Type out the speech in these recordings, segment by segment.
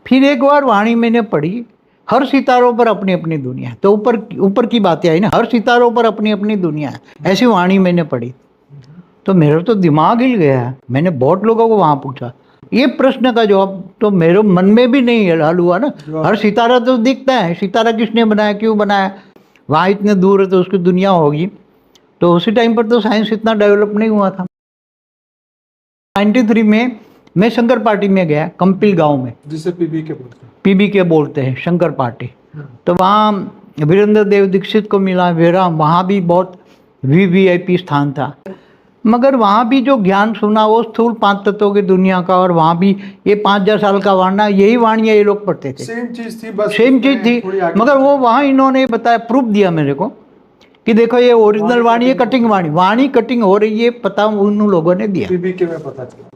फिर एक बार वाणी मैंने पढ़ी, हर सितारों पर अपनी अपनी दुनिया है। तो ऊपर ऊपर की बातें आई ना, हर सितारों पर अपनी अपनी दुनिया है, ऐसी वाणी मैंने पढ़ी। तो मेरा तो दिमाग हिल गया। मैंने बहुत लोगों को वहां पूछा, ये प्रश्न का जवाब तो मेरे मन में भी नहीं हल हुआ ना। हर सितारा तो दिखता है, सितारा किसने बनाया, क्यों बनाया, वहां इतने दूर है तो उसकी दुनिया होगी। तो उसी टाइम पर तो साइंस इतना डेवलप नहीं हुआ था। 93 में मैं शंकर पार्टी में गया, कंपिल गांव में, जिसे पीबीके बोलते हैं। पीबीके बोलते हैं, शंकर पार्टी। तो वहाँ वीरेंद्र देव दीक्षित को मिला, वहाँ भी बहुत वीवीआईपी स्थान था। मगर वहाँ भी जो ज्ञान सुना वो स्थूल 5 तत्वों की दुनिया का, और वहाँ भी ये 5000 साल का वाणा, यही वाणियाँ ये लोग पढ़ते थे। सेम चीज थी, बस सेम चीज थी। मगर वो वहाँ इन्होंने बताया, प्रूफ दिया मेरे को कि देखो ये ओरिजिनल वाणी है, कटिंग वाणी कटिंग हो रही है, पता उन लोगों ने दिया। पीबीके में पता चला।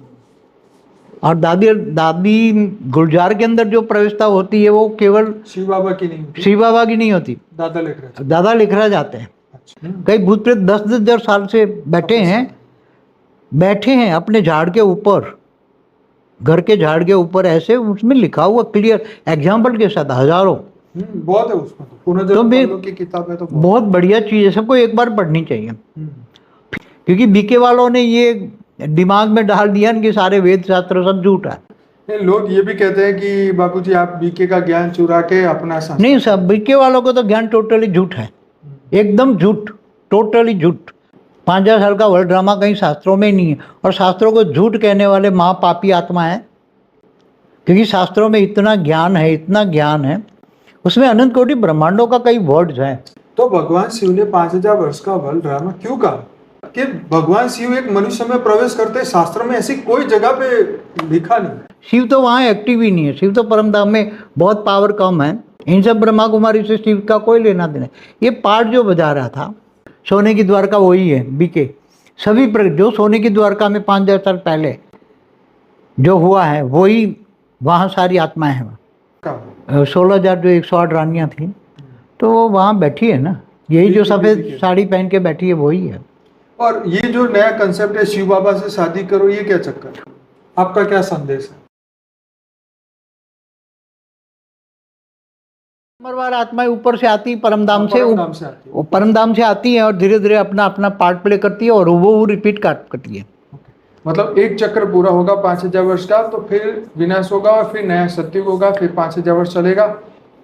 और दादी गुलजार के अंदर जो प्रवेशता होती है वो केवल शिव बाबा की नहीं होती, शिव बाबा की नहीं होती, दादा लिख रहे जाते हैं। कई भूत प्रेत 10,000 साल से बैठे हैं अपने झाड़ के ऊपर, घर के झाड़ के ऊपर, ऐसे उसमें लिखा हुआ क्लियर एग्जाम्पल के साथ, हजारों। बहुत है उसमें तो पुनर्जन्म की किताब है, तो बहुत बढ़िया चीज है, सबको एक बार पढ़नी चाहिए। क्योंकि बीके वालों ने ये दिमाग में डाल दिया कि सारे वेद शास्त्र सब झूठ है। लोग ये भी कहते हैं कि बापूजी आप बीके का ज्ञान चुरा के अपना नहीं, सब बीके वालों को तो ज्ञान टोटली झूठ है, एकदम झूठ, टोटली झूठ। 5000 साल का वर्ल्ड ड्रामा कहीं शास्त्रों में ही नहीं है। और शास्त्रों को झूठ कहने वाले महापापी आत्मा है, क्योंकि शास्त्रों में इतना ज्ञान है, इतना ज्ञान है, उसमें अनंत कोटि ब्रह्मांडों का कई वर्ड्स हैं। तो भगवान शिव ने 5000 वर्ष का वर्ल्ड ड्रामा क्यों कहा? कि भगवान शिव एक मनुष्य में प्रवेश करते, शास्त्र में ऐसी कोई जगह पे लिखा नहीं। शिव तो वहाँ एक्टिव ही नहीं है, शिव तो परमधाम में बहुत पावर कम है। इन सब ब्रह्मा कुमारी से शिव का कोई लेना देना। ये पार्ट जो बजा रहा था सोने की द्वारका वही है बीके। सभी जो सोने की द्वारका में 5000 साल पहले जो हुआ है वही वहाँ सारी आत्माएं हैं। 16,000 जो 108 रानियाँ थी, तो वो वहाँ बैठी है ना, यही जो सफ़ेद साड़ी पहन के बैठी है वही है। और ये जो नया कंसेप्ट है शिव बाबा से शादी करो, ये क्या चक्कर, आपका क्या संदेश है? बार आत्माएं ऊपर से आती, परमधाम से आती है, और धीरे धीरे अपना अपना पार्ट प्ले करती है और वो रिपीट करती है। मतलब एक चक्र पूरा होगा 5000 वर्ष का, तो फिर विनाश होगा और फिर नया सत्युग होगा, फिर 5000 वर्ष चलेगा,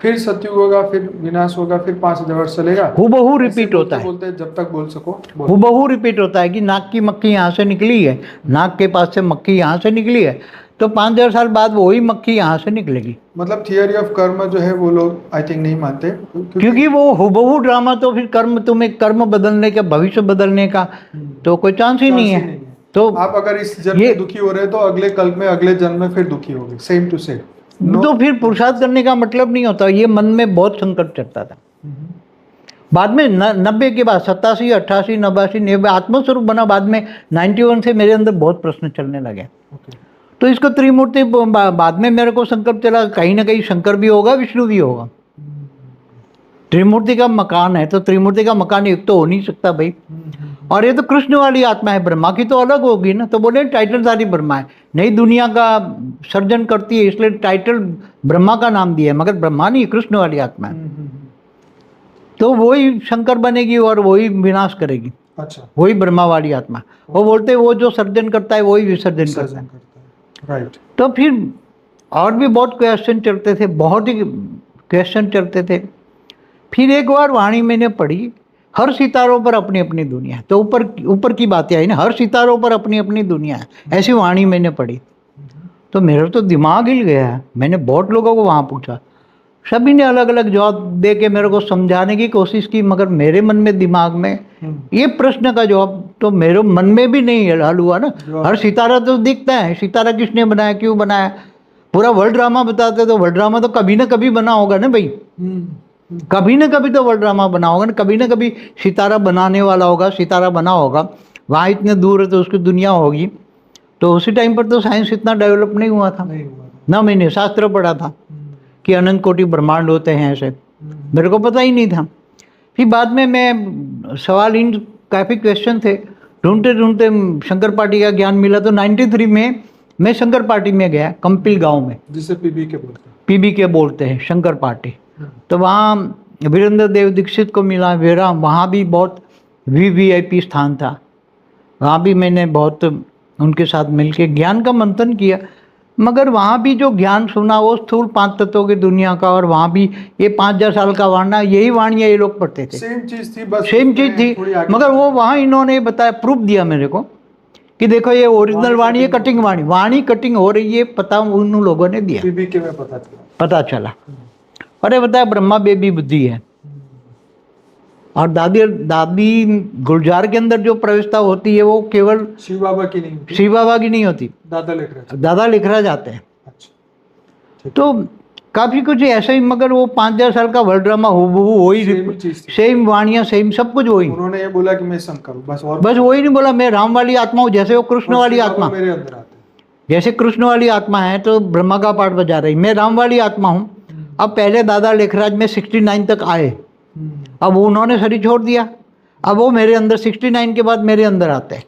फिर सत्युग होगा, फिर विनाश होगा, फिर 5000 वर्ष चलेगा। हूबहू रिपीट होता है, बोलते हैं जब तक बोल सको। हूबहू रिपीट होता है कि नाक की मक्खी यहाँ से निकली है, नाक के पास से मक्खी यहाँ से निकली है, तो 5000 साल बाद वही मक्खी यहाँ से निकलेगी। मतलब थियरी ऑफ कर्म जो है वो लोग आई थिंक नहीं मानते, क्योंकि वो हूबहू ड्रामा, तो फिर तुम्हें कर्म बदलने का, भविष्य बदलने का तो कोई चांस ही नहीं है। तो आप अगर इस जन्म में दुखी हो रहे हैं तो अगले कल में, अगले जन्म में फिर दुखी होंगे, सेम टू सेम। तो फिर पुरुषार्थ करने का मतलब नहीं होता। ये मन में बहुत संकट चढ़ता था। बाद में 90 के बाद 87, 88, 89 आत्मस्वरूप बना। बाद में 91 से मेरे अंदर बहुत प्रश्न चलने लगे। तो इसको त्रिमूर्ति, बाद में मेरे को संकल्प चला कहीं ना कहीं शंकर भी होगा, विष्णु भी होगा। त्रिमूर्ति का मकान है, तो त्रिमूर्ति का मकान एक तो हो नहीं सकता भाई। और ये तो कृष्ण वाली आत्मा है, ब्रह्मा की तो अलग होगी ना। तो बोले टाइटलधारी ब्रह्मा है, नई दुनिया का सर्जन करती है, इसलिए टाइटल ब्रह्मा का नाम दिया है, मगर ब्रह्मा नहीं, कृष्ण वाली आत्मा है। तो वही शंकर बनेगी और वही विनाश करेगी। अच्छा, वही ब्रह्मा वाली आत्मा। वो बोलते हैं वो जो सर्जन करता है वही विसर्जन करता है। राइट। तो फिर और भी बहुत क्वेश्चन चलते थे, बहुत ही क्वेश्चन चलते थे। फिर एक बार वाणी मैंने पढ़ी, हर सितारों पर अपनी अपनी दुनिया है। तो ऊपर की बातें आई ना, हर सितारों पर अपनी अपनी दुनिया है, ऐसी वाणी मैंने पढ़ी। तो मेरा तो दिमाग हिल गया। मैंने बहुत लोगों को वहाँ पूछा, सभी ने अलग अलग जवाब दे के मेरे को समझाने की कोशिश की, मगर मेरे मन में, दिमाग में ये प्रश्न का जवाब तो मेरे मन में भी नहीं हल हुआ ना। हर सितारा तो दिखता है, सितारा किसने बनाया, क्यों बनाया, पूरा वर्ल्ड ड्रामा बताते, तो वर्ल्ड ड्रामा तो कभी ना कभी बना होगा ना भाई। कभी ना कभी तो वर्ल्ड ड्रामा बना होगा ना, कभी ना कभी सितारा बनाने वाला होगा, सितारा बना होगा। वहाँ इतने दूर है तो उसकी दुनिया होगी। तो उसी टाइम पर तो साइंस इतना डेवलप नहीं हुआ था ना। मैंने शास्त्र पढ़ा था कि अनंत कोटि ब्रह्मांड होते हैं, ऐसे मेरे को पता ही नहीं था। फिर बाद में मैं सवाल, इन काफ़ी क्वेश्चन थे, ढूंढते ढूंढते शंकर पार्टी का ज्ञान मिला। तो 93 में मैं शंकर पार्टी में गया, कंपिल गांव में, जिसे पीबी के बोलते हैं। पीबी के बोलते हैं, शंकर पार्टी। तो वहाँ वीरेंद्र देव दीक्षित को मिला, वहाँ भी बहुत वीवीआईपी स्थान था। वहाँ भी मैंने बहुत उनके साथ मिलके ज्ञान का मंथन किया। मगर वहाँ भी जो ज्ञान सुना वो स्थूल 5 तत्वों की दुनिया का, और वहाँ भी ये 5,000 साल का वाणा, यही वाणियाँ ये लोग पढ़ते थे। सेम चीज थी, बस सेम चीज थी, मगर वो वहाँ इन्होंने बताया, प्रूफ दिया मेरे को कि देखो ये ओरिजिनल वाणी है, कटिंग वाणी कटिंग हो रही है, पता उन लोगों ने दिया, पीबी के में पता चला। अरे बताया ब्रह्मा बेबी बुद्धि है। और दादी गुलजार के अंदर जो प्रवेशता होती है वो केवल शिव बाबा की नहीं होती, शिव बाबा की नहीं होती, दादा लिख रहा जाते हैं। तो काफी कुछ ऐसा ही, मगर वो 5,000 साल का वर्ल्ड ड्रामा वही सेम वाणियाँ, सेम सब कुछ वही। उन्होंने ये बोला कि मैं शंकर हूँ, बस वही नहीं बोला मैं राम वाली आत्मा हूँ, जैसे वो कृष्ण वाली आत्मा मेरे अंदर आते हैं। जैसे कृष्ण वाली आत्मा है तो ब्रह्मा का पाठ बजा रही, मैं राम वाली आत्मा हूँ। अब पहले दादा लेखराज में 69 तक आए, अब उन्होंने शरीर छोड़ दिया, अब वो मेरे अंदर 69 के बाद मेरे अंदर आते हैं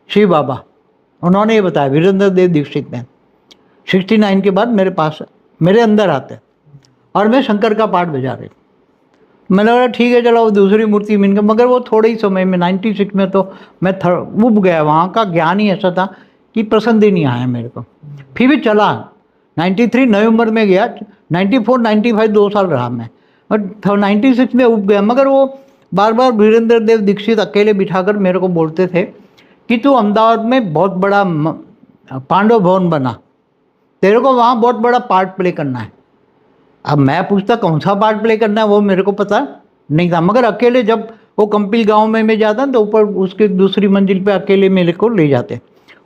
शिव बाबा। उन्होंने ये बताया, वीरेंद्र देव दीक्षित ने 69 के बाद मेरे पास मेरे अंदर आते हैं, और मैं शंकर का पाठ बजा रही। मैंने बोला ठीक है चलो दूसरी मूर्ति मिल गई, मगर वो थोड़े ही समय में 96 में तो मैं उब गया। वहाँ का ज्ञान ही ऐसा था कि पसंद ही नहीं आया मेरे को। फिर भी चला, 93 नवंबर में गया, 94 95 2 साल रहा मैं, और 96 में उब गया। मगर वो बार बार वीरेंद्र देव दीक्षित अकेले बिठाकर मेरे को बोलते थे कि तू अहमदाबाद में बहुत बड़ा पांडव भवन बना, तेरे को वहाँ बहुत बड़ा पार्ट प्ले करना है। अब मैं पूछता कौन सा पार्ट प्ले करना है, वो मेरे को पता नहीं था। मगर अकेले जब वो कंपिल गांव में मैं जाता तो ऊपर उसके दूसरी मंजिल पे अकेले मेरे को ले जाते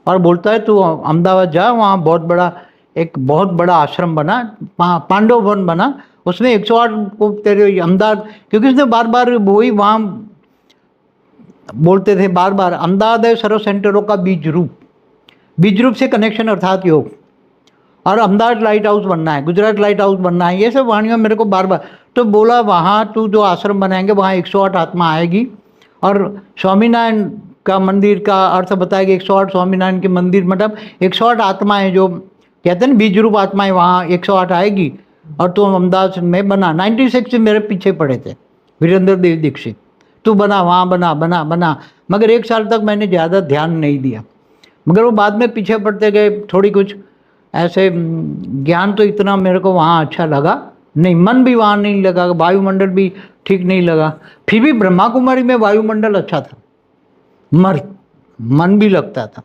और बोलता है तू अहमदाबाद जा, वहाँ बहुत बड़ा आश्रम बना, पांडव भवन बना, उसमें 108 को तेरे अहमदाबाद, क्योंकि उसने बार बार वही वहाँ बोलते थे बार बार, अहमदाबाद है सर्व सेंटरों का बीज रूप से कनेक्शन अर्थात योग, और अहमदाबाद लाइट हाउस बनना है, गुजरात लाइट हाउस बनना है, ये सब वाणियाँ मेरे को बार बार। तो बोला वहाँ तू जो आश्रम बनाएंगे वहाँ 108 आत्मा आएगी, और स्वामीनारायण का मंदिर का अर्थ बताएगी 108 स्वामीनारायण के मंदिर, मतलब 108 आत्माएं जो कहते हैं बीज रूप आत्माएं, वहाँ 108 आएगी, और तू अहमदाबाद में बना। 96 से मेरे पीछे पड़े थे वीरेंद्र देव दीक्षित, तू बना वहाँ बना। मगर 1 साल तक मैंने ज़्यादा ध्यान नहीं दिया, मगर वो बाद में पीछे पड़ते गए। थोड़ी कुछ ऐसे ज्ञान तो इतना मेरे को वहाँ अच्छा लगा नहीं, मन भी वहाँ नहीं लगा, वायुमंडल भी ठीक नहीं लगा। फिर भी ब्रह्मा कुमारी में वायुमंडल अच्छा था, मन भी लगता था,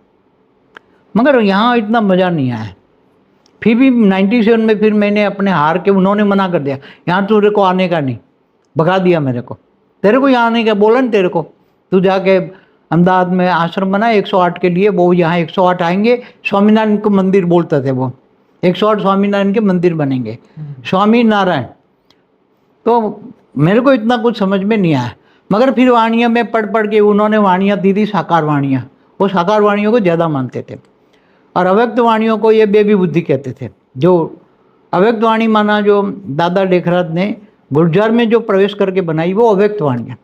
मगर यहाँ इतना मज़ा नहीं आया। फिर भी 97 में फिर मैंने अपने हार के, उन्होंने मना कर दिया, यहाँ तेरे को आने का नहीं, भगा दिया मेरे को, तेरे को यहाँ आने का बोला न तेरे को, तू जाके अहमदाबाद में आश्रम बना 108 के लिए, वो यहाँ 108 आएंगे, स्वामीनारायण को मंदिर बोलते थे वो, 108 स्वामीनारायण के मंदिर बनेंगे, स्वामी नारायण। तो मेरे को इतना कुछ समझ में नहीं आया, मगर फिर वाणियाँ में पढ़ के उन्होंने वाणियाँ दी थी, साकार वाणियाँ, वो साकार वाणियों को ज़्यादा मानते थे, और अव्यक्त वाणियों को ये बेबी बुद्धि कहते थे। जो अव्यक्त वाणी माना जो दादा लेखराज ने गुलजार में जो प्रवेश करके बनाई वो अव्यक्त वाणियाँ,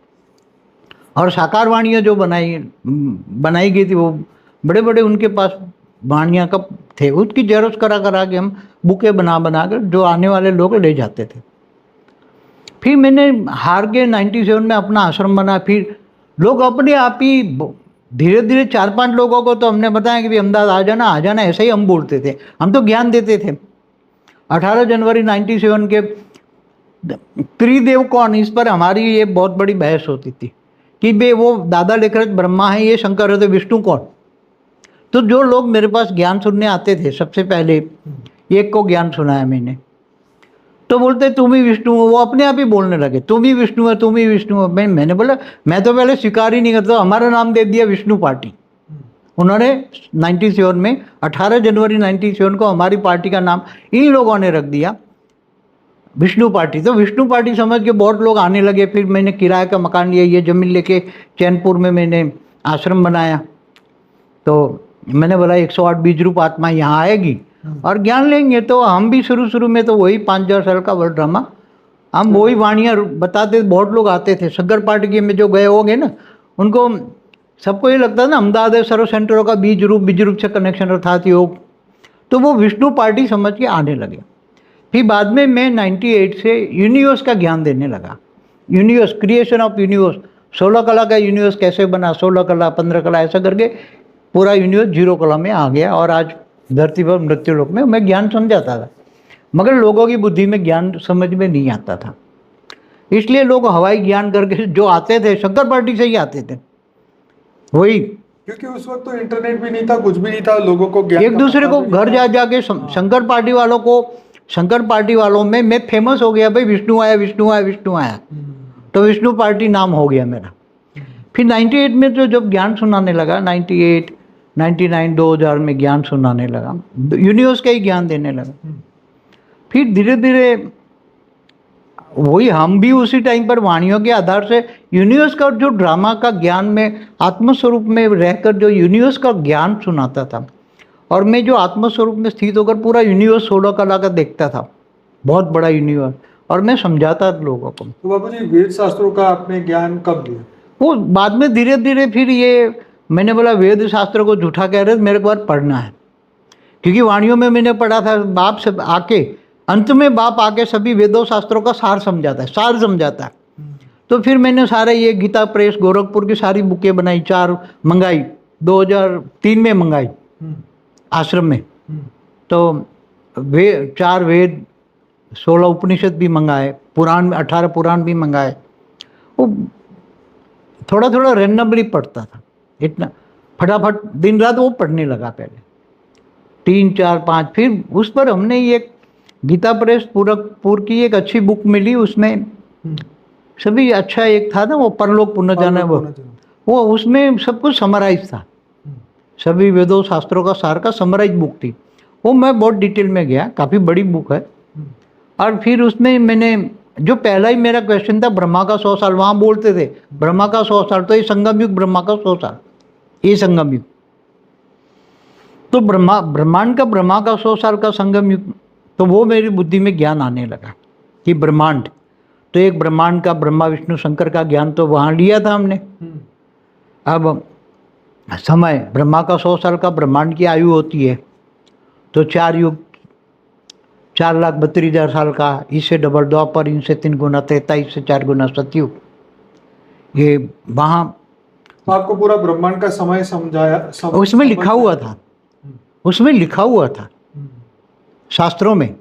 और साकार वाणियाँ जो बनाई गई थी वो बड़े बड़े उनके पास वाणियाँ कब थे, उसकी जेरोक्स करा के हम बुके बना कर जो आने वाले लोग ले जाते थे। फिर मैंने हार के 97 में अपना आश्रम बना। फिर लोग अपने आप ही धीरे धीरे 4-5 लोगों को तो हमने बताया कि भाई अहमदाबाद आ जाना, ऐसे ही हम बोलते थे, हम तो ज्ञान देते थे। 18 जनवरी 97 के त्रिदेव कौन, इस पर हमारी ये बहुत बड़ी बहस होती थी कि बे वो दादा लेखराज ब्रह्मा है, ये शंकर है, तो विष्णु कौन। तो जो लोग मेरे पास ज्ञान सुनने आते थे, सबसे पहले एक को ज्ञान सुनाया मैंने, तो बोलते तुम ही विष्णु हो, वो अपने आप ही बोलने लगे तुम ही विष्णु है, तुम ही विष्णु हो। मैंने बोला मैं तो पहले स्वीकार ही नहीं करता, हमारा नाम दे दिया विष्णु पार्टी। उन्होंने 97 में 18 जनवरी 97 को हमारी पार्टी का नाम इन लोगों ने रख दिया विष्णु पार्टी। तो विष्णु पार्टी समझ के बहुत लोग आने लगे। फिर मैंने किराए का मकान लिया, ये ज़मीन लेके चैनपुर में मैंने आश्रम बनाया। तो मैंने बोला 108 बीज रूप आत्मा यहाँ आएगी और ज्ञान लेंगे। तो हम भी शुरू में तो वही 5,000 साल का वर्ल्ड ड्रामा, हम वही वाणियाँ बताते, बहुत लोग आते थे। शंकर पार्टी में जो गए होंगे ना, उनको सबको ये लगता है ना अहमदाबाद सर्व सेंटरों का बीज रूप से कनेक्शन अर्थात योग, तो वो विष्णु पार्टी समझ के आने लगे। फिर बाद में मैं 98 से यूनिवर्स का ज्ञान देने लगा। यूनिवर्स, क्रिएशन ऑफ यूनिवर्स, 16 कला का यूनिवर्स कैसे बना, 16 कला 15 कला ऐसा करके पूरा यूनिवर्स 0 कला में आ गया। और आज धरती पर मृत्युलोक में मैं ज्ञान समझाता था, मगर लोगों की बुद्धि में ज्ञान समझ में नहीं आता था। इसलिए लोग हवाई ज्ञान करके जो आते थे शंकर पार्टी से ही आते थे, वही क्योंकि उस वक्त तो इंटरनेट भी नहीं था, कुछ भी नहीं था, लोगों को ज्ञान एक का दूसरे पता को भी नहीं घर था। जा जाके शंकर पार्टी वालों को, शंकर पार्टी वालों में मैं फेमस हो गया, भाई विष्णु आया विष्णु आया विष्णु आया, तो विष्णु पार्टी नाम हो गया मेरा। फिर 98 में तो जब ज्ञान सुनाने लगा, 98, 99, 2000 में ज्ञान सुनाने लगा, यूनिवर्स का ही ज्ञान देने लगा। फिर धीरे धीरे वही हम भी उसी टाइम पर वाणियों के आधार से यूनिवर्स का जो ड्रामा का ज्ञान में आत्मस्वरूप में रहकर जो यूनिवर्स का ज्ञान सुनाता था, और मैं जो आत्मस्वरूप में स्थित होकर पूरा यूनिवर्स 16 कला का देखता था, बहुत बड़ा यूनिवर्स, और मैं समझाता लोगों को। तो बाबू जी, वेद शास्त्रों का आपने ज्ञान कब लिया? वो बाद में धीरे धीरे फिर ये मैंने बोला वेद शास्त्र को झूठा कह रहे, मेरे को बार पढ़ना है, क्योंकि वाणियों में मैंने पढ़ा था बाप से आके, अंत में बाप आके सभी वेदों शास्त्रों का सार समझाता है, सार समझाता है। तो फिर मैंने सारे ये गीता प्रेस गोरखपुर की सारी बुकें बनाई, 4 मंगाई, 2003 में मंगाई आश्रम में। तो 4 वेद, 16 उपनिषद भी मंगाए, पुराण 18 पुराण भी मंगाए। वो थोड़ा थोड़ा रैंडमली पढ़ता था, इतना फटाफट दिन रात वो पढ़ने लगा पहले, 3, 4, 5। फिर उस पर हमने ये गीता प्रेस गोरखपुर की एक अच्छी बुक मिली, उसमें सभी अच्छा एक था ना वो परलोक पुनर्जन्म, वो उसमें सब कुछ समराइज था, सभी वेदों शास्त्रों का सार का समराइज बुक थी। वो मैं बहुत डिटेल में गया, काफ़ी बड़ी बुक है। और फिर उसमें मैंने जो पहला ही मेरा क्वेश्चन था, ब्रह्मा का 100 साल, वहाँ बोलते थे ब्रह्मा का 100 साल, तो ये संगम युग ब्रह्मा का 100 साल, ये संगम युग, तो ब्रह्मांड का ब्रह्मा का 100 साल का संगम युग। तो वो मेरी बुद्धि में ज्ञान आने लगा कि ब्रह्मांड, तो एक ब्रह्मांड का ब्रह्मा विष्णु शंकर का ज्ञान तो वहाँ लिया था हमने। अब समय, ब्रह्मा का 100 साल का ब्रह्मांड की आयु होती है, तो 4 युग 4,32,000 साल का, इससे डबल द्वापर, इनसे 3 गुना 43, से 4 गुना सतयुग, ये वहाँ तो आपको पूरा ब्रह्मांड का समय समझाया, उसमें लिखा हुआ था, उसमें लिखा हुआ था शास्त्रों में,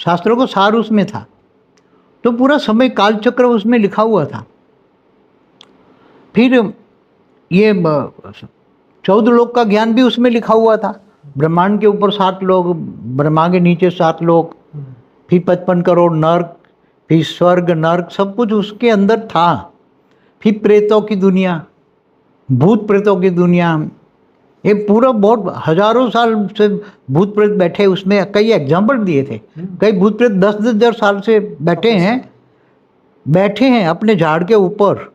शास्त्रों को सार उसमें था, तो पूरा समय काल चक्र उसमें लिखा हुआ था। फिर ये 14 लोक का ज्ञान भी उसमें लिखा हुआ था, ब्रह्मांड के ऊपर 7 लोग, ब्रह्मा के नीचे 7 लोग, फिर 55 करोड़ नर्क, फिर स्वर्ग नर्क, सब कुछ उसके अंदर था। फिर प्रेतों की दुनिया, भूत प्रेतों की दुनिया, ये पूरा बहुत हजारों साल से भूत प्रेत बैठे, उसमें कई एग्जाम्पल दिए थे। कई भूत प्रेत 10-10 हजार साल से बैठे हैं अपने झाड़ के ऊपर,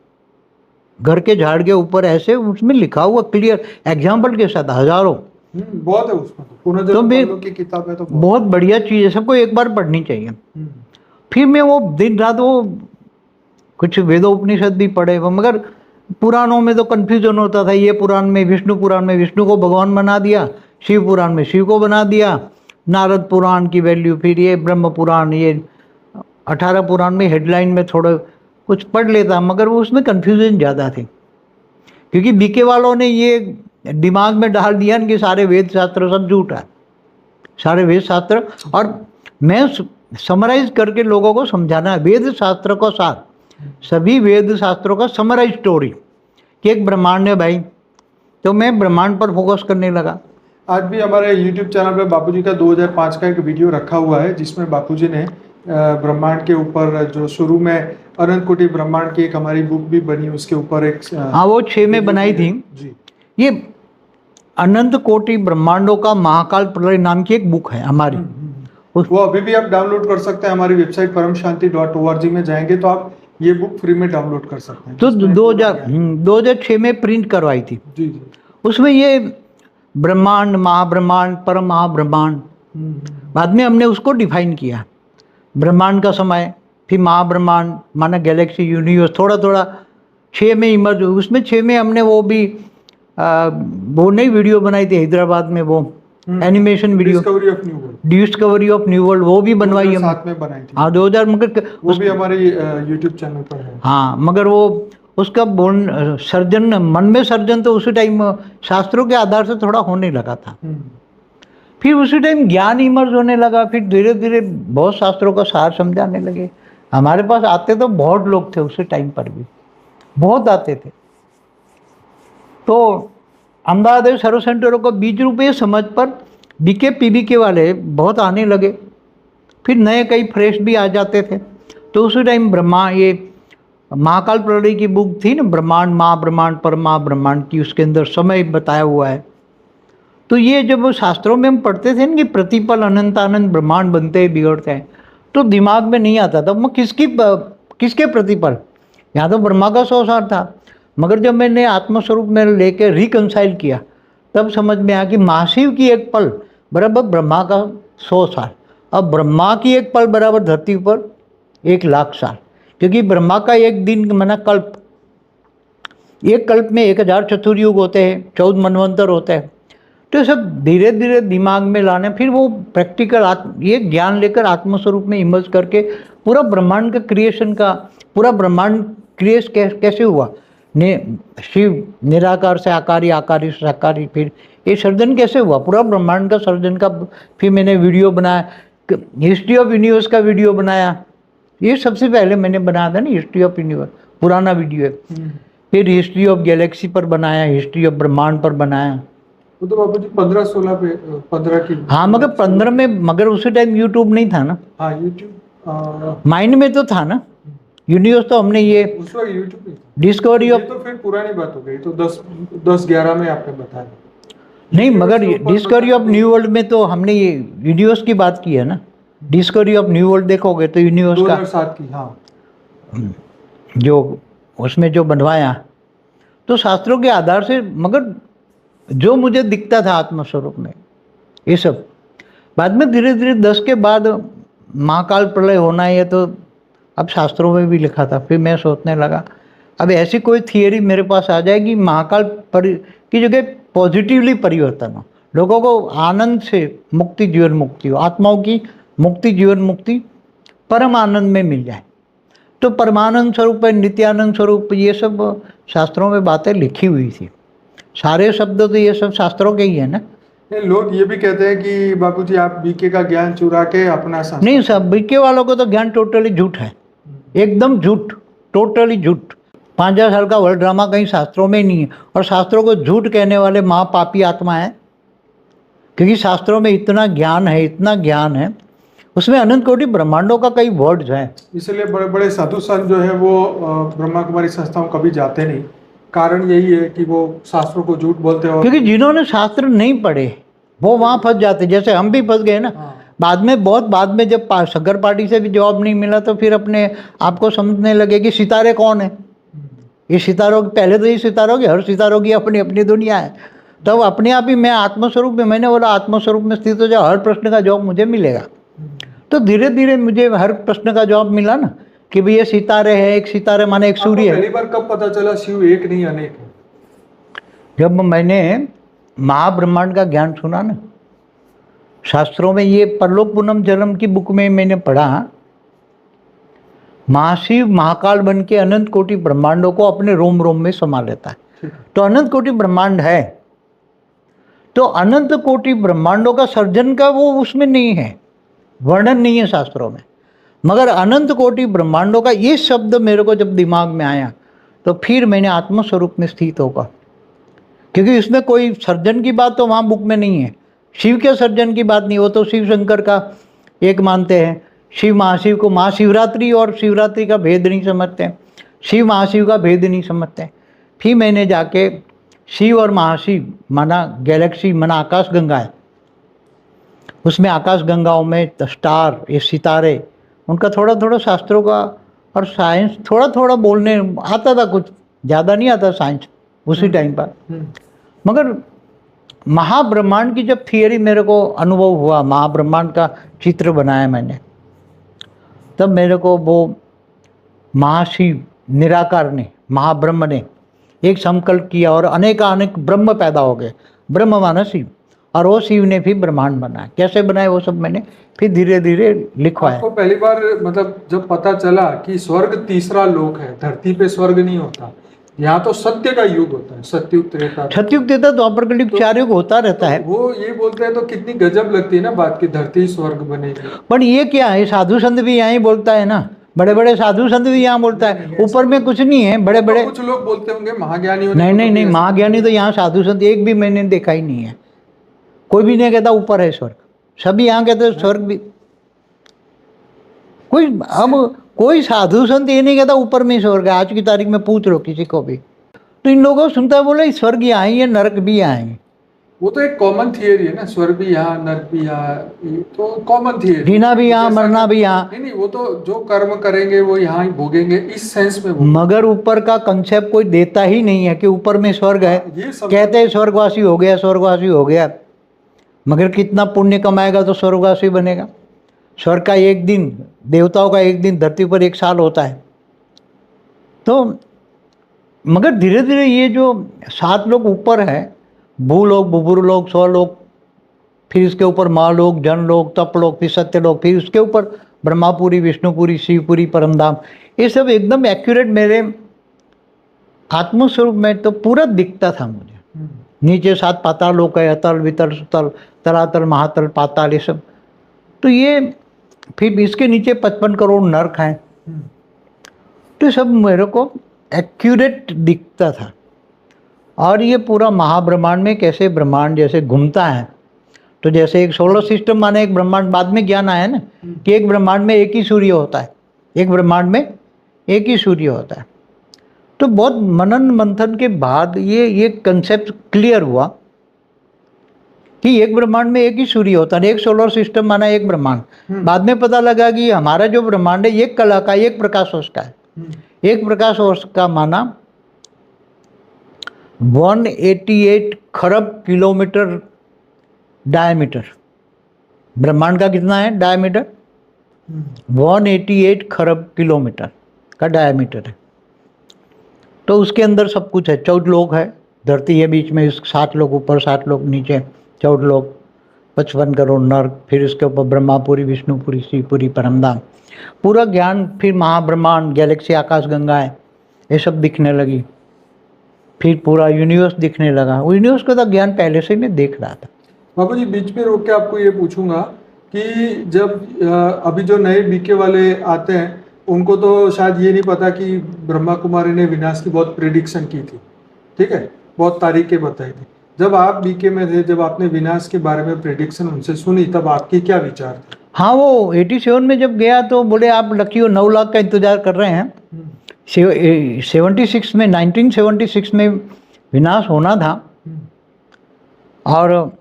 घर के झाड़ के ऊपर, ऐसे उसमें लिखा हुआ क्लियर एग्जाम्पल के साथ, हजारों। बहुत है उसमें, पुनर्जन्म की किताब है, तो बहुत बढ़िया चीज़ है, सबको एक बार पढ़नी चाहिए। फिर मैं वो दिन रात वो कुछ वेदों उपनिषद भी पढ़े, मगर पुराणों में तो कन्फ्यूजन होता था। ये पुराण में विष्णु को भगवान बना दिया, शिव पुराण में शिव को बना दिया, नारद पुराण की वैल्यू, फिर ये ब्रह्म पुराण, ये 18 पुराण में हेडलाइन में थोड़ा कुछ पढ़ लेता, मगर वो उसमें कन्फ्यूजन ज़्यादा थे, क्योंकि बीके वालों ने ये दिमाग में डाल दिया कि सारे वेद शास्त्र सब झूठ है, सारे वेद शास्त्र। और मैं समराइज करके लोगों को समझाना है वेद शास्त्र को सार, सभी वेद शास्त्रों का समराइज स्टोरी कि एक ब्रह्मांड है भाई, तो मैं ब्रह्मांड पर फोकस करने लगा। आज भी हमारे YouTube चैनल पे बापूजी का 2005 का एक वीडियो रखा हुआ है, जिसमें बापूजी ने ब्रह्मांड के ऊपर, जो शुरू में अनंत कोटि ब्रह्मांड की एक हमारी बुक भी बनी, उसके ऊपर एक, हाँ वो 6 में बनाई थी जी। ये अनंत कोटि ब्रह्मांडों का महाकाल प्रलय नाम की एक बुक है हमारी। वो अभी भी आप डाउनलोड कर सकते हैं, हमारी वेबसाइट परमशांति.org में जाएंगे तो आप ये बुक फ्री में डाउनलोड कर सकते हैं। तो 2006 में प्रिंट करवाई थी जी जी। उसमें ये ब्रह्मांड, महाब्रह्मांड, परम महाब्रह्मांड, बाद में हमने उसको डिफाइन किया, ब्रह्मांड का समय, फिर महाब्रह्मांड माना गैलेक्सी यूनिवर्स, थोड़ा थोड़ा 6 में इमर्ज हुई। उसमें 6 में हमने वो भी वो नई वीडियो बनाई थी हैदराबाद में, वो animation video, discovery of new world, discovery of new world, वो भी बनवाई हमने। साथ में बनाई थी। हाँ 2000, मगर वो भी हमारे यूट्यूब चैनल पर है। हाँ, मगर वो उसका सर्जन, मन में सर्जन तो उसी टाइम शास्त्रों के आधार से थोड़ा होने लगा था। फिर उसी टाइम ज्ञान इमर्ज होने लगा, फिर धीरे धीरे बहुत शास्त्रों का सार समझाने लगे। हमारे पास आते तो बहुत लोग थे उसी टाइम पर भी, बहुत आते थे। तो अहमदाबाद सर्व सेंटरों को 20 रुपये समझ पर बीके पीबीके वाले बहुत आने लगे। फिर नए कई फ्रेश भी आ जाते थे। तो उसी टाइम ब्रह्मा, ये महाकाल प्रलय की बुक थी ना, ब्रह्मांड महाब्रह्मांड परमा ब्रह्मांड की, उसके अंदर समय बताया हुआ है। तो ये जब शास्त्रों में हम पढ़ते थे ना कि प्रतिपल अनंतानंद ब्रह्मांड बनते हैं बिगड़ते हैं, तो दिमाग में नहीं आता था मैं किसके प्रतिपल। यहाँ तो ब्रह्मा का 100 साल था, मगर जब मैंने आत्मस्वरूप में लेके रिकंसाइल किया तब समझ में आया कि महाशिव की एक पल बराबर ब्रह्मा का 100 साल। अब ब्रह्मा की एक पल बराबर धरती पर 1,00,000 साल, क्योंकि ब्रह्मा का एक दिन माना कल्प, एक कल्प में 1000 चतुर्युग होते हैं, 14 मनवंतर होते हैं। तो सब धीरे धीरे दिमाग में लाने, फिर वो प्रैक्टिकल ये ज्ञान लेकर आत्मस्वरूप में इमर्ज करके पूरा ब्रह्मांड का क्रिएशन का, पूरा ब्रह्मांड क्रिएट कैसे हुआ, शिव निराकार से आकारी, आकारी से साकारी, फिर ये सर्जन कैसे हुआ पूरा ब्रह्मांड का सर्जन का। फिर मैंने वीडियो बनाया, हिस्ट्री ऑफ यूनिवर्स का वीडियो बनाया। ये सबसे पहले मैंने बनाया था ना, हिस्ट्री ऑफ यूनिवर्स, पुराना वीडियो है। फिर हिस्ट्री ऑफ गैलेक्सी पर बनाया, हिस्ट्री ऑफ ब्रह्मांड पर बनाया। वो तो बाबू जी 15-16 पे 15 की। हाँ, मगर 15 में, मगर उसी टाइम यूट्यूब नहीं था ना। हाँ यूट्यूब माइंड में तो था ना यूनिवर्स। तो हमने ये उस वक्त यूट्यूब नहीं था। डिस्कवरी ऑफ, तो फिर पुरानी बात हो गई, तो 10-11 में आपने बताया नहीं, मगर डिस्कवरी ऑफ न्यू वर्ल्ड में तो हमने ये यूनिवर्स की बात की है ना। डिस्कवरी ऑफ न्यू वर्ल्ड देखोगे तो यूनिवर्स का 2007 की, हाँ, जो उसमें जो बनवाया तो शास्त्रों के आधार से, मगर जो मुझे दिखता था आत्मस्वरूप में ये सब। बाद में धीरे धीरे 10 के बाद महाकाल प्रलय होना है, तो अब शास्त्रों में भी लिखा था। फिर मैं सोचने लगा अब ऐसी कोई थियरी मेरे पास आ जाएगी महाकाल की जगह पॉजिटिवली परिवर्तन हो, लोगों को आनंद से मुक्ति, जीवन मुक्ति हो, आत्माओं की मुक्ति, जीवन मुक्ति परम आनंद में मिल जाए। तो परमानंद स्वरूप है, नित्यानंद स्वरूप, ये सब शास्त्रों में बातें लिखी हुई थी। सारे शब्द तो ये सब शास्त्रों के ही है ना। लोग ये भी कहते हैं कि बापूजी आप बीके का ज्ञान चुरा के अपना नहीं, सब बीके वालों को तो ज्ञान टोटली झूठ है, एकदम झूठ, टोटली झूठ। 5000 साल का वर्ल्ड ड्रामा कहीं शास्त्रों में ही नहीं है। और शास्त्रों को झूठ कहने वाले महापापी आत्मा है, क्योंकि शास्त्रों में इतना ज्ञान है, इतना ज्ञान है, उसमें अनंत कोटि ब्रह्मांडों का कई वर्ड्स हैं। इसलिए बड़े बड़े साधु संत जो है वो ब्रह्मा कुमारी संस्थाओं कभी जाते नहीं। कारण यही है कि वो शास्त्रों को झूठ बोलते हैं, क्योंकि जिन्होंने शास्त्र नहीं पढ़े वो वहाँ फंस जाते, जैसे हम भी फंस गए ना। बाद में, बहुत बाद में, जब शंकर पार्टी से भी जवाब नहीं मिला तो फिर अपने आपको समझने लगे कि सितारे कौन है। ये सितारों, पहले तो ये सितारों की, हर सितारों की अपनी अपनी दुनिया है। तब अपने आप ही मैं आत्मस्वरूप में, मैंने बोला आत्मस्वरूप में स्थित हो जाओ, हर प्रश्न का जवाब मुझे मिलेगा। तो धीरे धीरे मुझे हर प्रश्न का जवाब मिला ना, कि भाई ये सितारे है, एक सितारे माने एक सूर्य है। पहली बार कब पता चला शिव एक नहीं अनेक है? जब मैंने महाब्रह्मांड का ज्ञान सुना ना, शास्त्रों में ये परलोक पूनम जन्म की बुक में मैंने पढ़ा, महाशिव महाकाल बन के अनंत कोटि ब्रह्मांडों को अपने रोम रोम में समा लेता है। तो अनंत कोटि ब्रह्मांड है, तो अनंत कोटि ब्रह्मांडों का सर्जन का वो उसमें नहीं है, वर्णन नहीं है शास्त्रों में। मगर अनंत कोटि ब्रह्मांडों का ये शब्द मेरे को जब दिमाग में आया तो फिर मैंने आत्मस्वरूप में स्थित होगा, क्योंकि इसमें कोई सर्जन की बात तो वहाँ बुक में नहीं है, शिव के सर्जन की बात नहीं। वो तो शिव शंकर का एक मानते हैं, शिव महाशिव को महाशिवरात्रि और शिवरात्रि का भेद नहीं समझते हैं, शिव महाशिव का भेद नहीं समझते हैं। फिर मैंने जाके शिव और महाशिव माना गैलेक्सी माना आकाश गंगा है, उसमें आकाश गंगाओं में स्टार, ये सितारे, उनका थोड़ा थोड़ा शास्त्रों का और साइंस थोड़ा थोड़ा बोलने आता था, कुछ ज़्यादा नहीं आता साइंस उसी टाइम पर। मगर महाब्रह्मांड की जब थियरी मेरे को अनुभव हुआ, महाब्रह्मांड का चित्र बनाया मैंने, तब मेरे को वो महाशिव निराकार ने, महाब्रह्म ने एक संकल्प किया और अनेकानेक ब्रह्म पैदा हो गए। ब्रह्म माना शिव, और वो शिव ने फिर ब्रह्मांड बनाया। कैसे बनाए वो सब मैंने फिर धीरे धीरे लिखवाया। आपको पहली बार मतलब जब पता चला कि स्वर्ग तीसरा लोक है, धरती पे स्वर्ग नहीं होता, यहाँ तो सत्य का युग होता है, सत्युग त्रेता। सतयुग देता द्वापर कलयुग तो- 4 युग होता रहता है। वो ये बोलते हैं तो कितनी गजब लगती है ना बात की, धरती स्वर्ग बनेगी। पर ये क्या है, साधु संत भी यहाँ ही बोलता है ना, बड़े बड़े साधु संत भी यहाँ बोलता है, ऊपर में कुछ नहीं है। बड़े बड़े तो कुछ लोग बोलते होंगे महाज्ञानियों ने नहीं तो नहीं नहीं, कभी ऐसा- महाज्ञानी तो यहाँ साधु संत एक भी मैंने देखा ही नहीं है। कोई भी नहीं कहता ऊपर है स्वर्ग, सभी यहाँ कहते हैं स्वर्ग भी। कोई अब कोई साधु संत ये नहीं कहता ऊपर में स्वर्ग है। आज की तारीख में पूछ लो किसी को भी, तो इन लोगों को सुनता है बोले स्वर्ग यहाँ ही है, नरक भी यहाँ है। वो तो एक कॉमन थियरी है ना, स्वर्ग भी यहाँ नरक भी यहाँ, ये तो कॉमन थियरी। जीना भी यहाँ, मरना भी यहाँ। नहीं नहीं, वो तो जो कर्म करेंगे वो यहाँ ही भोगेंगे, इस सेंस में वो। मगर ऊपर का कंसेप्ट कोई देता ही नहीं है कि ऊपर में स्वर्ग है। ये सब कहते हैं स्वर्गवासी हो गया, स्वर्गवासी हो गया, मगर कितना पुण्य कमाएगा तो स्वर्गवासी बनेगा। स्वर्ग का एक दिन, देवताओं का एक दिन, धरती पर 1 साल होता है। तो मगर धीरे धीरे ये जो 7 लोग ऊपर है, भूलोक, बुभुरलोक, स्वलोक, फिर इसके ऊपर महालोक, जनलोक, तपलोक, फिर सत्यलोक, फिर उसके ऊपर ब्रह्मापुरी, विष्णुपुरी, शिवपुरी, परमधाम, ये सब एकदम एक्यूरेट मेरे आत्मस्वरूप में तो पूरा दिखता था मुझे। नीचे 7 पाताल लोक है, अतल, वितल, सुतल, तलातल, महातल, पाताल, ये सब। तो ये फिर इसके नीचे 55 करोड़ नर्क हैं। तो सब मेरे को एक्यूरेट दिखता था। और ये पूरा महाब्रह्मांड में कैसे ब्रह्मांड जैसे घूमता है, तो जैसे एक सोलर सिस्टम माने एक ब्रह्मांड, बाद में ज्ञान आया ना कि एक ब्रह्मांड में एक ही सूर्य होता है, एक ब्रह्मांड में एक ही सूर्य होता है। तो बहुत मनन मंथन के बाद ये कंसेप्ट क्लियर हुआ कि एक ब्रह्मांड में एक ही सूर्य होता है, एक सोलर सिस्टम माना एक ब्रह्मांड। बाद में पता लगा कि हमारा जो ब्रह्मांड है एक कला का, एक प्रकाश वर्ष का है। एक प्रकाश वर्ष का माना 188 खरब किलोमीटर डायमीटर। ब्रह्मांड का कितना है डायमीटर? 188 खरब किलोमीटर का डायमीटर है। तो उसके अंदर सब कुछ है। 14 लोक है, धरती है बीच में, 7 लोग ऊपर, 7 लोग नीचे, 14 लोक, 55 करोड़ नर्क, फिर उसके ऊपर ब्रह्मापुरी, विष्णुपुरी, शिवपुरी, परमधाम, पूरा ज्ञान। फिर महाब्रह्मांड, गैलेक्सी, आकाश गंगा है, ये सब दिखने लगी। फिर पूरा यूनिवर्स दिखने लगा। यूनिवर्स का तो ज्ञान पहले से मैं देख रहा था। बाबू जी बीच में रोक के आपको ये पूछूंगा कि जब अभी जो नए बीके वाले आते हैं उनको तो शायद ये नहीं पता कि ब्रह्मा कुमारी ने विनाश की बहुत प्रेडिक्शन की थी, ठीक है, बहुत तारीखें बताई थी। जब आप बीके में थे, जब आपने विनाश के बारे में प्रेडिक्शन उनसे सुनी, तब आपके क्या विचार थे? हाँ, वो 87 में जब गया तो बोले आप लकी हो, 9 लाख का इंतजार कर रहे हैं। 76 में, 1976 में विनाश होना था और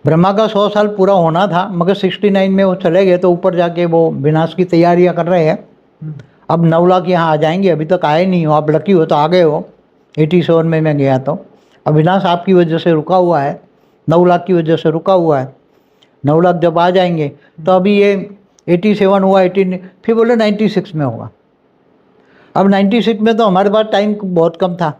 ब्रह्मा का 100 साल पूरा होना था, मगर 69 में वो चले गए। तो ऊपर जाके वो विनाश की तैयारियां कर रहे हैं। अब 9 लाख यहाँ आ जाएंगे, अभी तक आए नहीं हो, आप लकी हो तो आ गए हो। 87 में मैं गया तो अब विनाश आपकी वजह से रुका हुआ है, 9 लाख की वजह से रुका हुआ है। 9 लाख जब आ जाएंगे तो अभी ये 87 हुआ, 18, फिर बोले 96 में होगा। अब 96 में तो हमारे पास टाइम बहुत कम था।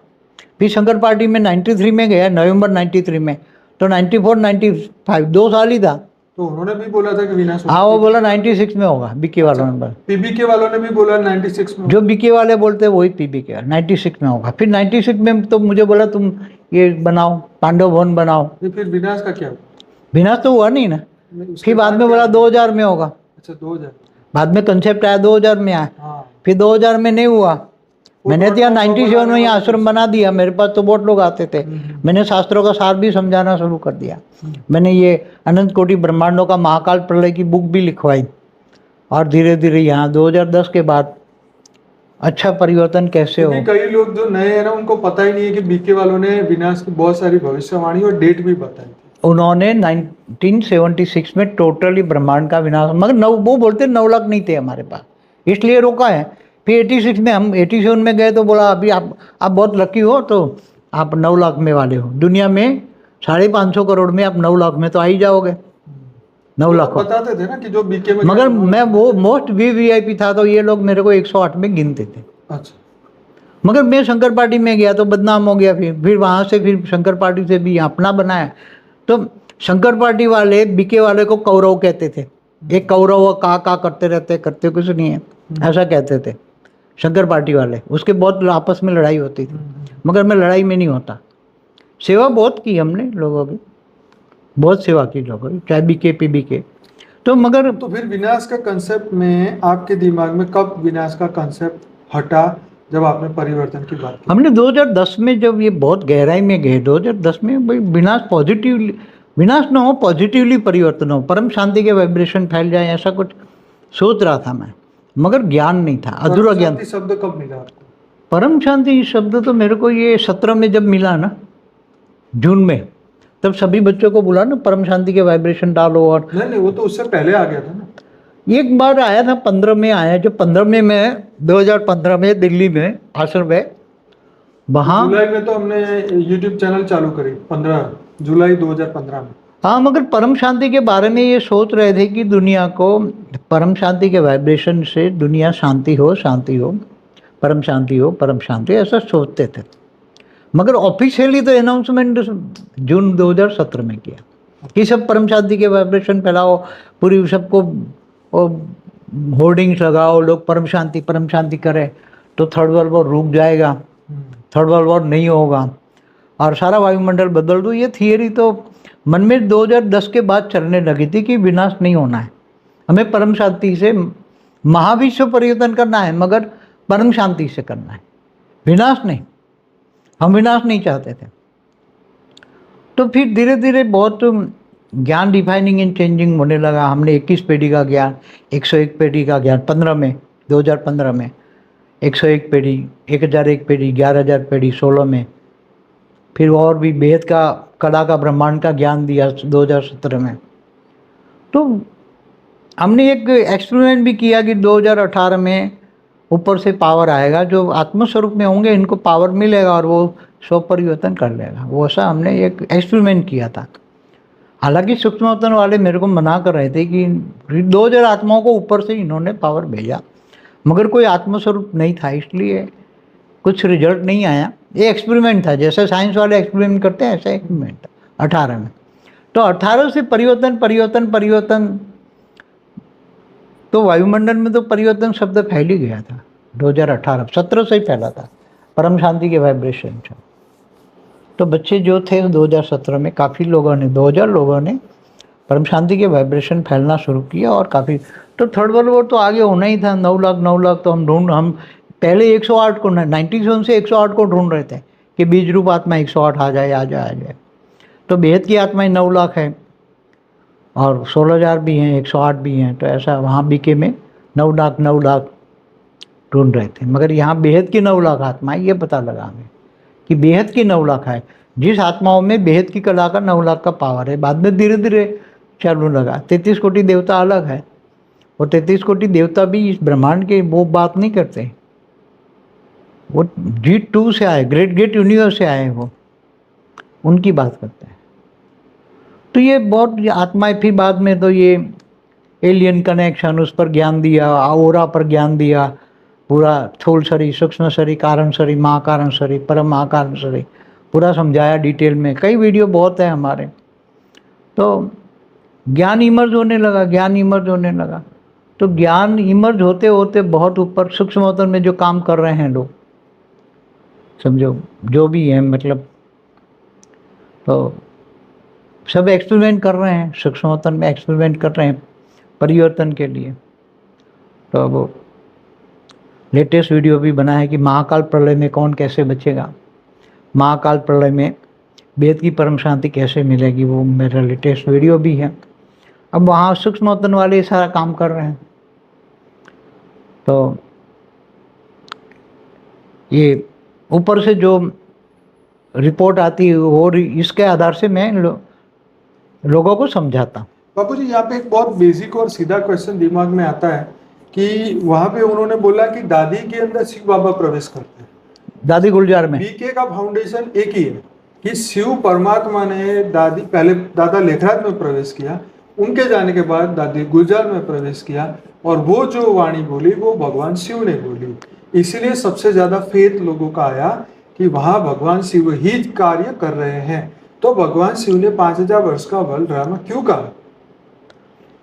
फिर शंकर पार्टी में 93 में गया, नवंबर 93 में, तो 94, 95 2 साल ही था। तो उन्होंने भी बोला था कि विनाश हाँ, वो बोला 96 में होगा, बीके वालों ने बोला। पीबीके वालों ने भी बोला 96 में। जो बीके वाले बोलते हैं वही पीबीके 96 में होगा। फिर 96 में तो मुझे बोला तुम ये बनाओ, पांडव भवन बनाओ। फिर विनाश का क्या हुआ? विनाश तो हुआ नहीं ना। फिर बाद में बोला 2000 में होगा। अच्छा, 2000 बाद में कंसेप्ट आया, 2000 में आया। हाँ। फिर 2000 में नहीं हुआ। मैंने तो 97 में ही आश्रम बना दिया। मेरे पास तो बहुत लोग आते थे। मैंने शास्त्रों का सार भी समझाना शुरू कर दिया। मैंने ये अनंत कोटि ब्रह्मांडों का महाकाल प्रलय की बुक भी लिखवाई। और धीरे धीरे यहाँ 2010 के बाद अच्छा परिवर्तन कैसे हो। कई लोग जो नए हैं ना, उनको पता ही नहीं है कि बीके वालों ने विनाश की बहुत सारी भविष्यवाणी और डेट भी बताई थी। उन्होंने 1976 में टोटली ब्रह्मांड का विनाश, मगर वो बोलते 9 लाख नहीं थे हमारे पास, इसलिए रोका है। फिर 86 में हम 87 में गए तो बोला अभी आप बहुत लकी हो, तो आप 9 लाख में वाले हो। दुनिया में 550 करोड़ में आप 9 लाख में तो आ ही जाओगे। 9 लाख बताते थे ना कि जो बीके में, मगर मैं वो मोस्ट वीवीआईपी था, तो ये लोग मेरे को 108 में गिनते थे। अच्छा। मगर मैं शंकर पार्टी में गया तो बदनाम हो गया। फिर वहाँ से फिर शंकर पार्टी से भी अपना बनाया। तो शंकर पार्टी वाले बीके वाले को कौरव कहते थे, एक कौरव का करते रहते, करते कुछ नहीं है, ऐसा कहते थे शंकर पार्टी वाले। उसके बहुत आपस में लड़ाई होती थी, मगर मैं लड़ाई में नहीं होता। सेवा बहुत की हमने लोगों की, बहुत सेवा की लोगों की, चाहे बीके पीबी के। तो मगर तो फिर विनाश का कंसेप्ट में आपके दिमाग में कब विनाश का कंसेप्ट हटा, जब आपने परिवर्तन की बात की? हमने 2010 में जब ये बहुत गहराई में गए, 2010 में भाई विनाश पॉजिटिवली, विनाश ना हो, पॉजिटिवली परिवर्तन हो, परम शांति के वाइब्रेशन फैल जाए, ऐसा कुछ सोच रहा था मैं, मगर ज्ञान नहीं था, अधूरा ज्ञान। शांति शब्द कब मिला आपको? परम शांति शब्द तो मेरे को ये 17 में जब मिला ना, जून में, तब सभी बच्चों को बोला ना परम शांति के वाइब्रेशन डालो। और नहीं, वो तो उससे पहले आ गया था ना। एक बार आया था, 15 में आया, जो 15 में मैं 2015 में दिल्ली में आश्रम में, वहाँ जुलाई में तो हमने यूट्यूब चैनल चालू करी, 15 जुलाई 2015 में। हाँ, मगर परम शांति के बारे में ये सोच रहे थे कि दुनिया को परम शांति के वाइब्रेशन से दुनिया शांति हो, शांति हो, परम शांति हो, परम शांति, ऐसा सोचते थे। मगर ऑफिशियली तो अनाउंसमेंट जून 2017 में किया कि सब परम शांति के वाइब्रेशन फैलाओ, पूरी सबको होर्डिंग्स लगाओ, लोग परम शांति करें, तो थर्ड वर्ल्ड वॉर रुक जाएगा, थर्ड वर्ल्ड वॉर नहीं होगा और सारा वायुमंडल बदल दो। ये थियरी तो मन में 2010 के बाद चलने लगी थी कि विनाश नहीं होना है, हमें परम शांति से महाविश्व परिवर्तन करना है, मगर परम शांति से करना है, विनाश नहीं। हम विनाश नहीं चाहते थे। तो फिर धीरे धीरे बहुत ज्ञान डिफाइनिंग एंड चेंजिंग होने लगा। हमने 21 पीढ़ी का ज्ञान, 101 पीढ़ी का ज्ञान 15 में, 2015 में 101 पीढ़ी, 1001 पीढ़ी, 11,000 पीढ़ी 16 में, फिर और भी बेहद का कला का ब्रह्मांड का ज्ञान दिया 2017 में। तो हमने एक एक्सपेरिमेंट भी किया कि 2018 में ऊपर से पावर आएगा, जो आत्मस्वरूप में होंगे इनको पावर मिलेगा और वो स्व परिवर्तन कर लेगा। वो ऐसा हमने एक एक्सपेरिमेंट किया था। हालांकि सूक्ष्मतन वाले मेरे को मना कर रहे थे कि 2000 आत्माओं को ऊपर से इन्होंने पावर भेजा, मगर कोई आत्मस्वरूप नहीं था, इसलिए कुछ रिजल्ट नहीं आया। ये एक्सपेरिमेंट था, जैसे साइंस वाले एक्सपेरिमेंट करते हैं, ऐसा एक्सपेरिमेंट था 18 में। तो 18 से परिवर्तन, तो वायुमंडल में तो परिवर्तन शब्द फैल ही गया था 2018, 17 से ही फैला था परम शांति के वाइब्रेशन से। तो बच्चे जो थे 2017 में काफ़ी लोगों ने, 2000 लोगों ने परम शांति के वाइब्रेशन फैलना शुरू किया और काफ़ी। तो थर्ड वर्ल्ड वॉर तो आगे होना ही था, 9 लाख तो हम पहले 108 को 97 से 108 को ढूंढ रहे थे कि बीज रूप आत्मा 108 आ जाए। तो बेहद की आत्माएं 9 लाख है और 16,000 भी हैं, 108 भी हैं। तो ऐसा वहाँ बीके में 9 लाख ढूंढ रहे थे, मगर यहाँ बेहद की 9 लाख आत्माएं, ये पता लगा हमें कि बेहद की 9 लाख है। जिस आत्माओं में बेहद की कला का 9 लाख का पावर है। बाद में धीरे धीरे चालू लगा। 33 कोटि देवता अलग है, और 33 कोटि देवता भी इस ब्रह्मांड के वो बात नहीं करते, वो G2 से आए, ग्रेट यूनिवर्स से आए, वो उनकी बात करते हैं। तो ये बहुत आत्माएं, फिर बाद में तो ये एलियन कनेक्शन, उस पर ज्ञान दिया, ओरा पर ज्ञान दिया, पूरा स्थूल शरीर, सूक्ष्म शरीर, कारण शरीर, महाकारण शरीर, परम महाकारण शरीर, पूरा समझाया डिटेल में। कई वीडियो बहुत है हमारे। तो ज्ञान इमर्ज होने लगा, तो ज्ञान इमर्ज होते होते बहुत ऊपर सूक्ष्म में जो काम कर रहे हैं लोग, समझो जो भी है, मतलब तो सब एक्सपेरिमेंट कर रहे हैं, सूक्ष्म में एक्सपेरिमेंट कर रहे हैं परिवर्तन के लिए। तो वो लेटेस्ट वीडियो भी बना है कि महाकाल प्रलय में कौन कैसे बचेगा, महाकाल प्रलय में वेद की परम शांति कैसे मिलेगी, वो मेरा लेटेस्ट वीडियो भी है। अब वहाँ सूक्ष्म वाले सारा काम कर रहे हैं। तो ये ऊपर से जो रिपोर्ट आती है वो इसके आधार से मैं लोगों को समझाता हूँ। बापू जी, यहाँ पे एक बहुत बेसिक और सीधा क्वेश्चन दिमाग में आता है कि वहाँ पे उन्होंने बोला कि दादी के अंदर शिव बाबा प्रवेश करते हैं, दादी गुलजार में। बीके का फाउंडेशन एक ही है कि शिव परमात्मा ने पहले दादा लेखराज में प्रवेश किया, उनके जाने के बाद दादी गुलजार में प्रवेश किया, और वो जो वाणी बोली वो भगवान शिव ने बोली। इसीलिए सबसे ज्यादा फेथ लोगों का आया कि वहाँ भगवान शिव ही कार्य कर रहे हैं। तो भगवान शिव ने 5000 वर्ष का वर्ल्ड ड्रामा क्यों कहा? क्या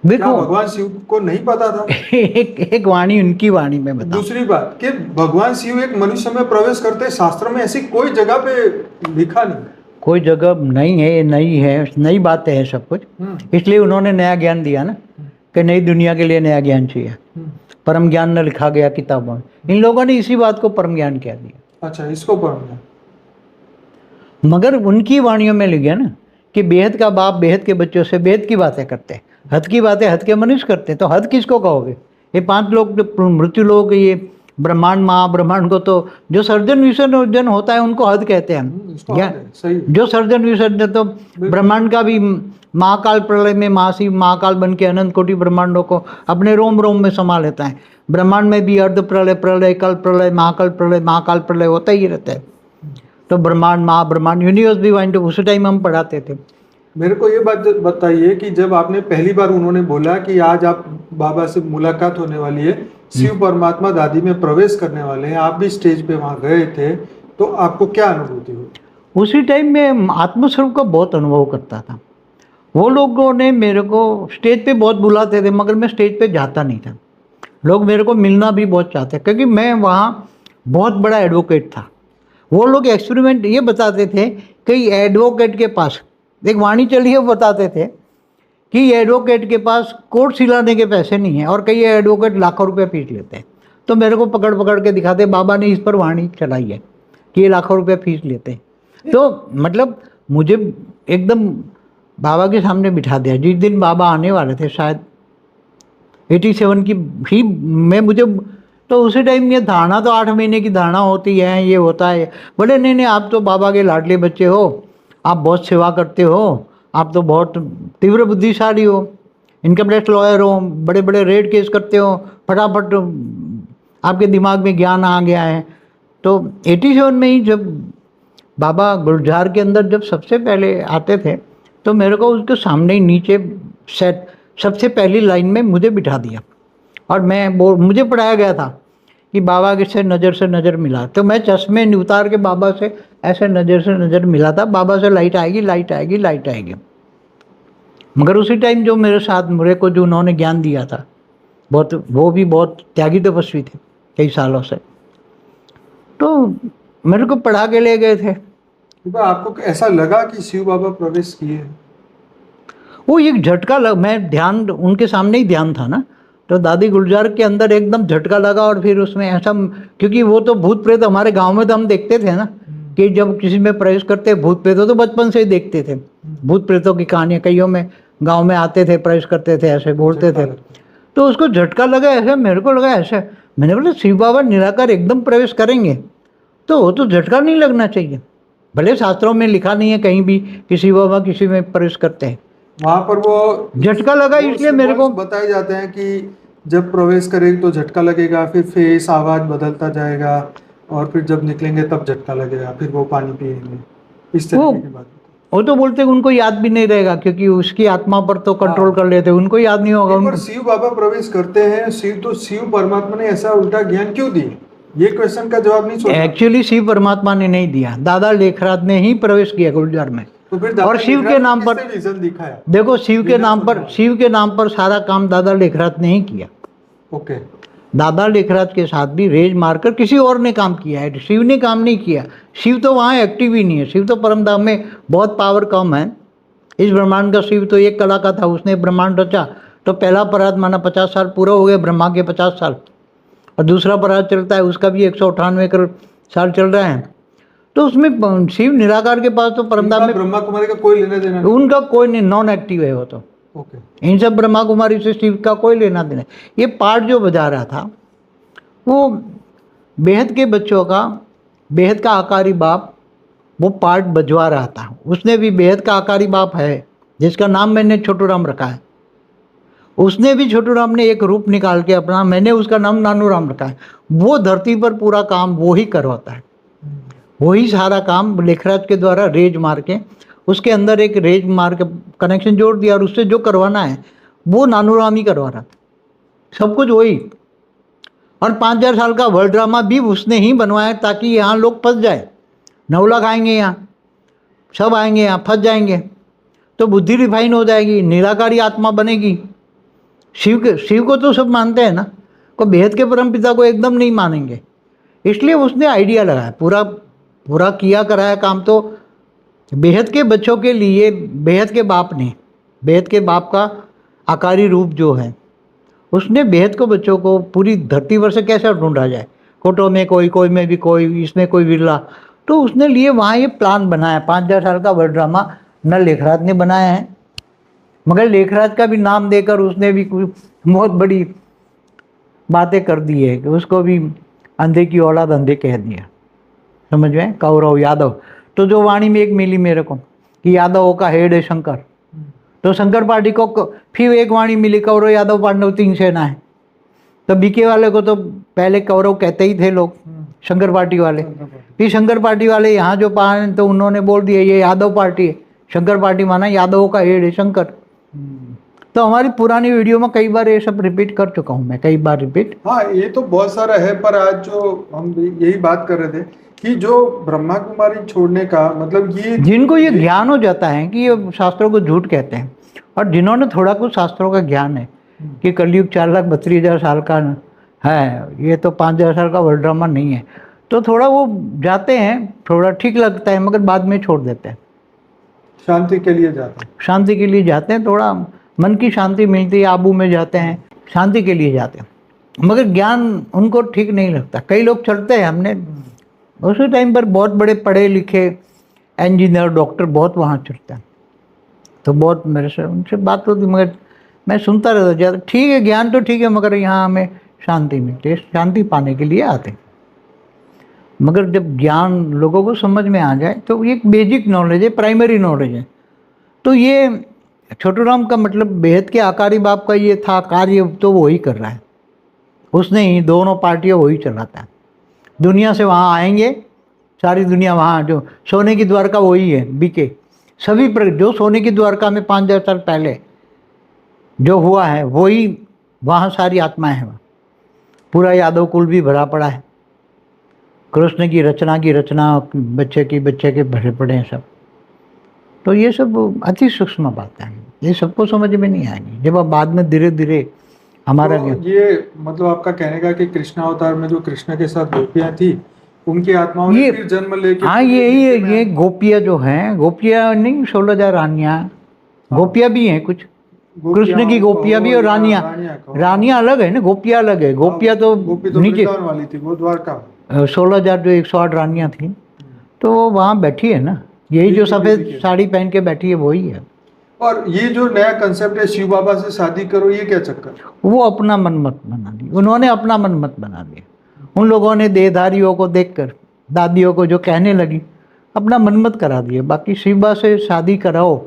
देखो भगवान शिव को नहीं पता था? एक वाणी उनकी वाणी में बताऊं। दूसरी बात कि भगवान शिव एक मनुष्य में प्रवेश करते हैं, शास्त्र में ऐसी कोई जगह पे लिखा नहीं। कोई जगह नहीं है, ये नई है, नई बातें है सब कुछ, इसलिए उन्होंने नया ज्ञान दिया ना, कि नई दुनिया के लिए नया ज्ञान चाहिए। परम ज्ञान न लिखा गया किताबों में, इन लोगों ने इसी बात को परम ज्ञान कह दिया। अच्छा, इसको पढ़ना। मगर उनकी वाणियों में लिख गया ना कि बेहद का बाप बेहद के बच्चों से बेहद की बातें करते हैं, हद की बातें हद के मनुष्य करते हैं, तो हद किसको कहोगे? ये 5 लोग जो मृत्यु लोग, ये ब्रह्मांड महाब्रह्मांड को, तो जो सर्जन विसर्जन होता है उनको हद कहते हैं हम। इसको क्या हद है, सही है। जो सर्जन विसर्जन, तो ब्रह्मांड का भी महाकाल प्रलय में महाशिव महाकाल बन के अनंत कोटि ब्रह्मांडों को अपने रोम रोम में समा लेता है। ब्रह्मांड में भी अर्ध प्रलय, प्रलय, कल प्रलय, महाकाल प्रलय होता ही रहता है। तो ब्रह्मांड महाब्रह्मांड यूनिवर्स भी वाइन, तो उस टाइम हम पढ़ाते थे। मेरे को ये बात बताइए कि जब आपने पहली बार उन्होंने बोला कि आज आप बाबा से मुलाकात होने वाली है, शिव परमात्मा दादी में प्रवेश करने वाले हैं, आप भी स्टेज पे वहां गए थे, तो आपको क्या अनुभूति हुई? उसी टाइम में आत्मस्वरूप का बहुत अनुभव करता था। वो लोगों ने मेरे को स्टेज पे बहुत बुलाते थे, मगर मैं स्टेज पे जाता नहीं था। लोग मेरे को मिलना भी बहुत चाहते, क्योंकि मैं वहाँ बहुत बड़ा एडवोकेट था। वो लोग एक्सपेरिमेंट ये बताते थे कि एडवोकेट के पास एक वाणी चली है, वो बताते थे कि एडवोकेट के पास कोर्ट सिलाने के पैसे नहीं है, और कई एडवोकेट लाखों रुपए फीस लेते हैं। तो मेरे को पकड़ पकड़ के दिखाते, बाबा ने इस पर वाणी चलाई है कि ये लाखों रुपए फीस लेते हैं। तो मतलब मुझे एकदम बाबा के सामने बिठा दिया। जिस दिन बाबा आने वाले थे, शायद 87 की ही मैं, मुझे तो उसी टाइम ये धारणा, तो 8 महीने की धारणा होती है, ये होता है। बोले नहीं नहीं, आप तो बाबा के लाडले बच्चे हो, आप बहुत सेवा करते हो, आप तो बहुत तीव्र बुद्धिशाली हो, इनकम टैक्स लॉयर हो, बड़े बड़े रेड केस करते हो, फटाफट आपके दिमाग में ज्ञान आ गया है। तो 87 में ही जब बाबा गुलजार के अंदर जब सबसे पहले आते थे, तो मेरे को उसके सामने ही नीचे सेट सबसे पहली लाइन में मुझे बिठा दिया, और मुझे पढ़ाया गया था कि बाबा के से नज़र मिला। तो मैं चश्मे उतार के बाबा से ऐसे नज़र मिला था। बाबा से लाइट आएगी, लाइट आएगी, लाइट आएगी। मगर उसी टाइम जो मेरे साथ मेरे को जो उन्होंने ज्ञान दिया था, बहुत, वो भी बहुत त्यागी तपस्वी थे कई सालों से, तो मेरे को पढ़ा के ले गए थे। आपको ऐसा लगा कि शिव बाबा प्रवेश किए? वो एक झटका मैं ध्यान उनके सामने ही ध्यान था ना, तो दादी गुलजार के अंदर एकदम झटका लगा। और फिर उसमें ऐसा, क्योंकि वो तो भूत प्रेत हमारे गांव में तो हम देखते थे ना, कि जब किसी में प्रवेश करते भूत प्रेत, तो बचपन से ही देखते थे भूत प्रेतों की कहानियाँ। कईयों में गांव में आते थे, प्रवेश करते थे, ऐसे बोलते थे। तो उसको झटका लगा ऐसे, मेरे को लगा ऐसे। मैंने बोला शिव बाबा निराकार एकदम प्रवेश करेंगे, तो वो तो झटका नहीं लगना चाहिए। भले शास्त्रों में लिखा नहीं है कहीं भी कि शिव बाबा किसी में प्रवेश करते हैं, वहाँ पर वो झटका लगा। इसलिए मेरे को बताए जाते हैं कि जब प्रवेश करेंगे तो झटका लगेगा, फिर फेस आवाज बदलता जाएगा, और फिर जब निकलेंगे तब झटका लगेगा, फिर वो पानी पिएंगे, इस तरह की बात। वो तो बोलते हैं उनको याद भी नहीं रहेगा, क्योंकि उसकी आत्मा पर तो कंट्रोल कर लेते, उनको याद नहीं होगा। पर शिव बाबा प्रवेश करते हैं, शिव परमात्मा ने ऐसा उल्टा ज्ञान क्यों दिया? ये क्वेश्चन का जवाब नहीं सोचा। एक्चुअली शिव परमात्मा ने नहीं दिया, दादा लेखराज ने ही प्रवेश किया गुलजार में। तो फिर और शिव के नाम पर विजन दिखाया? देखो, शिव के नाम पर सारा काम दादा लेखराज ने ही किया। ओके। दादा लेखराज के साथ भी रेज मारकर किसी और ने काम किया है, शिव ने काम नहीं किया। शिव तो वहाँ एक्टिव ही नहीं है। शिव तो परमधाम में बहुत पावर कम है। इस ब्रह्मांड का शिव तो एक कला का था, उसने ब्रह्मांड रचा। तो पहला परात माना 50 साल पूरा हो गए, ब्रह्मा के 50 साल, और दूसरा परात चलता है, उसका भी 198 करोड़ साल चल रहा है। तो उसमें शिव निराकार के पास तो परमधाम में ब्रह्मा कुमारी का कोई लेना देना नहीं? उनका कोई नहीं, नॉन एक्टिव है वो तो। ओके। इन सब ब्रह्मा कुमारी से शिव का कोई लेना देना। ये पार्ट जो बजा रहा था वो बेहद के बच्चों का, बेहद का आकारी बाप वो पार्ट बजवा रहा था। उसने भी बेहद का आकारी बाप है, जिसका नाम मैंने छोटू राम रखा है। उसने भी छोटू राम ने एक रूप निकाल के अपना, मैंने उसका नाम नानू राम रखा है। वो धरती पर पूरा काम वो ही करवाता है, वही सारा काम लेखराज के द्वारा रेज मार के, उसके अंदर एक रेज मार के कनेक्शन जोड़ दिया, और उससे जो करवाना है वो नानू राम ही करवा रहा था, सब कुछ वही। और 5000 साल का वर्ल्ड ड्रामा भी उसने ही बनवाया, ताकि यहाँ लोग फंस जाए। 9 लाख आएंगे यहाँ, सब आएंगे यहाँ, फंस जाएंगे, तो बुद्धि रिफाइन हो जाएगी, निराकारी आत्मा बनेगी। शिव को तो सब मानते हैं ना, को बेहद के परम पिता को एकदम नहीं मानेंगे। इसलिए उसने आइडिया लगाया, पूरा पूरा किया कराया काम तो बेहद के बच्चों के लिए। बेहद के बाप ने, बेहद के बाप का आकारी रूप जो है, उसने बेहद को बच्चों को पूरी धरती पर से कैसे ढूंढा जाए, कोटो में कोई, कोई में भी कोई, इसमें कोई विरला, तो उसने लिए वहाँ ये प्लान बनाया। 5,000 साल का वर्ल्ड ड्रामा न लेखराज ने बनाया है, मगर लेखराज का भी नाम देकर उसने भी कुछ बहुत बड़ी बातें कर दी है कि उसको भी अंधे की औलाद अंधे कह दिया, समझ में, कौरव यादव। तो जो वाणी में एक मिली मेरे को कि यादवों का हेड है शंकर, तो शंकर पार्टी को फिर एक वाणी मिली, कौरव यादव पांडव 3 सेना है। तो बीके वाले को तो पहले कौरव कहते ही थे लोग, शंकर पार्टी वाले। फिर शंकर पार्टी वाले यहाँ जो पाए तो उन्होंने बोल दिया ये यादव पार्टी है, शंकर पार्टी माना यादवों का हेड है शंकर। तो हमारी पुरानी वीडियो में कई बार ये सब रिपीट कर चुका हूँ मैं, कई बार रिपीट। हाँ, ये तो बहुत सारा है, पर आज जो हम यही बात कर रहे थे कि जो ब्रह्मा कुमारी छोड़ने का मतलब ये, जिनको ये ज्ञान हो जाता है कि ये शास्त्रों को झूठ कहते हैं, और जिन्होंने थोड़ा कुछ शास्त्रों का ज्ञान है कि कलयुग 4,32,000 साल का है, ये तो 5,000 साल का वर्ल्ड ड्रामा नहीं है, तो थोड़ा वो जाते हैं, थोड़ा ठीक लगता है, मगर बाद में छोड़ देते हैं। शांति के लिए जाते हैं, शांति के लिए जाते हैं, थोड़ा मन की शांति मिलती है, आबू में जाते हैं, शांति के लिए जाते हैं, मगर ज्ञान उनको ठीक नहीं लगता। कई लोग चलते हैं, हमने उसी टाइम पर बहुत बड़े पढ़े लिखे इंजीनियर डॉक्टर बहुत वहाँ चढ़ते हैं, तो बहुत मेरे से उनसे बात होती, मगर मैं सुनता रहता ज़्यादा। ठीक है, ज्ञान तो ठीक है, मगर यहाँ हमें शांति मिलती है, शांति पाने के लिए आते हैं। मगर जब ज्ञान लोगों को समझ में आ जाए तो ये एक बेसिक नॉलेज है, प्राइमरी नॉलेज है। तो ये छोटू राम का मतलब बेहद के आकारी बाप का ये था कार्य, तो वो ही कर रहा है, उसने ही दोनों पार्टियाँ वही चलाता है। दुनिया से वहाँ आएंगे, सारी दुनिया वहाँ, जो सोने की द्वारका वही है बीके, सभी पर जो सोने की द्वारका में 5,000 साल पहले जो हुआ है वही वहाँ सारी आत्माएं हैं। पूरा यादव कुल भी भरा पड़ा है, कृष्ण की रचना बच्चे के भरे पड़े हैं सब। तो ये सब अति सूक्ष्म बातें हैं, ये सबको समझ में नहीं आएगी जब अब बाद में धीरे धीरे हमारा तो ये मतलब आपका कहने का कि कृष्ण अवतार में जो कृष्ण के साथ गोपियां थी, उनकी आत्माओं ने फिर जन्म लेके, हाँ ये गोपियाँ जो हैं, गोपियाँ नहीं 16,000 रानियाँ, गोपियाँ भी हैं कुछ, कृष्ण की गोपियाँ भी और रानियाँ अलग है ना, गोपियाँ अलग है। गोपियाँ तो नीचे वाली थी, वो द्वारका 16,000 जो 108 रानियाँ थी, तो वो वहाँ बैठी है ना, यही जो सफ़ेद साड़ी पहन के बैठी है वही है। और ये जो नया कंसेप्ट है शिव बाबा से शादी करो, ये क्या चक्कर? वो अपना मन मत बना दिया, उन्होंने अपना मन मत बना दिया। उन लोगों ने देहधारियों को देखकर, दादियों को जो कहने लगी, अपना मन मत करा दिया। बाकी शिव बाबा से शादी कराओ,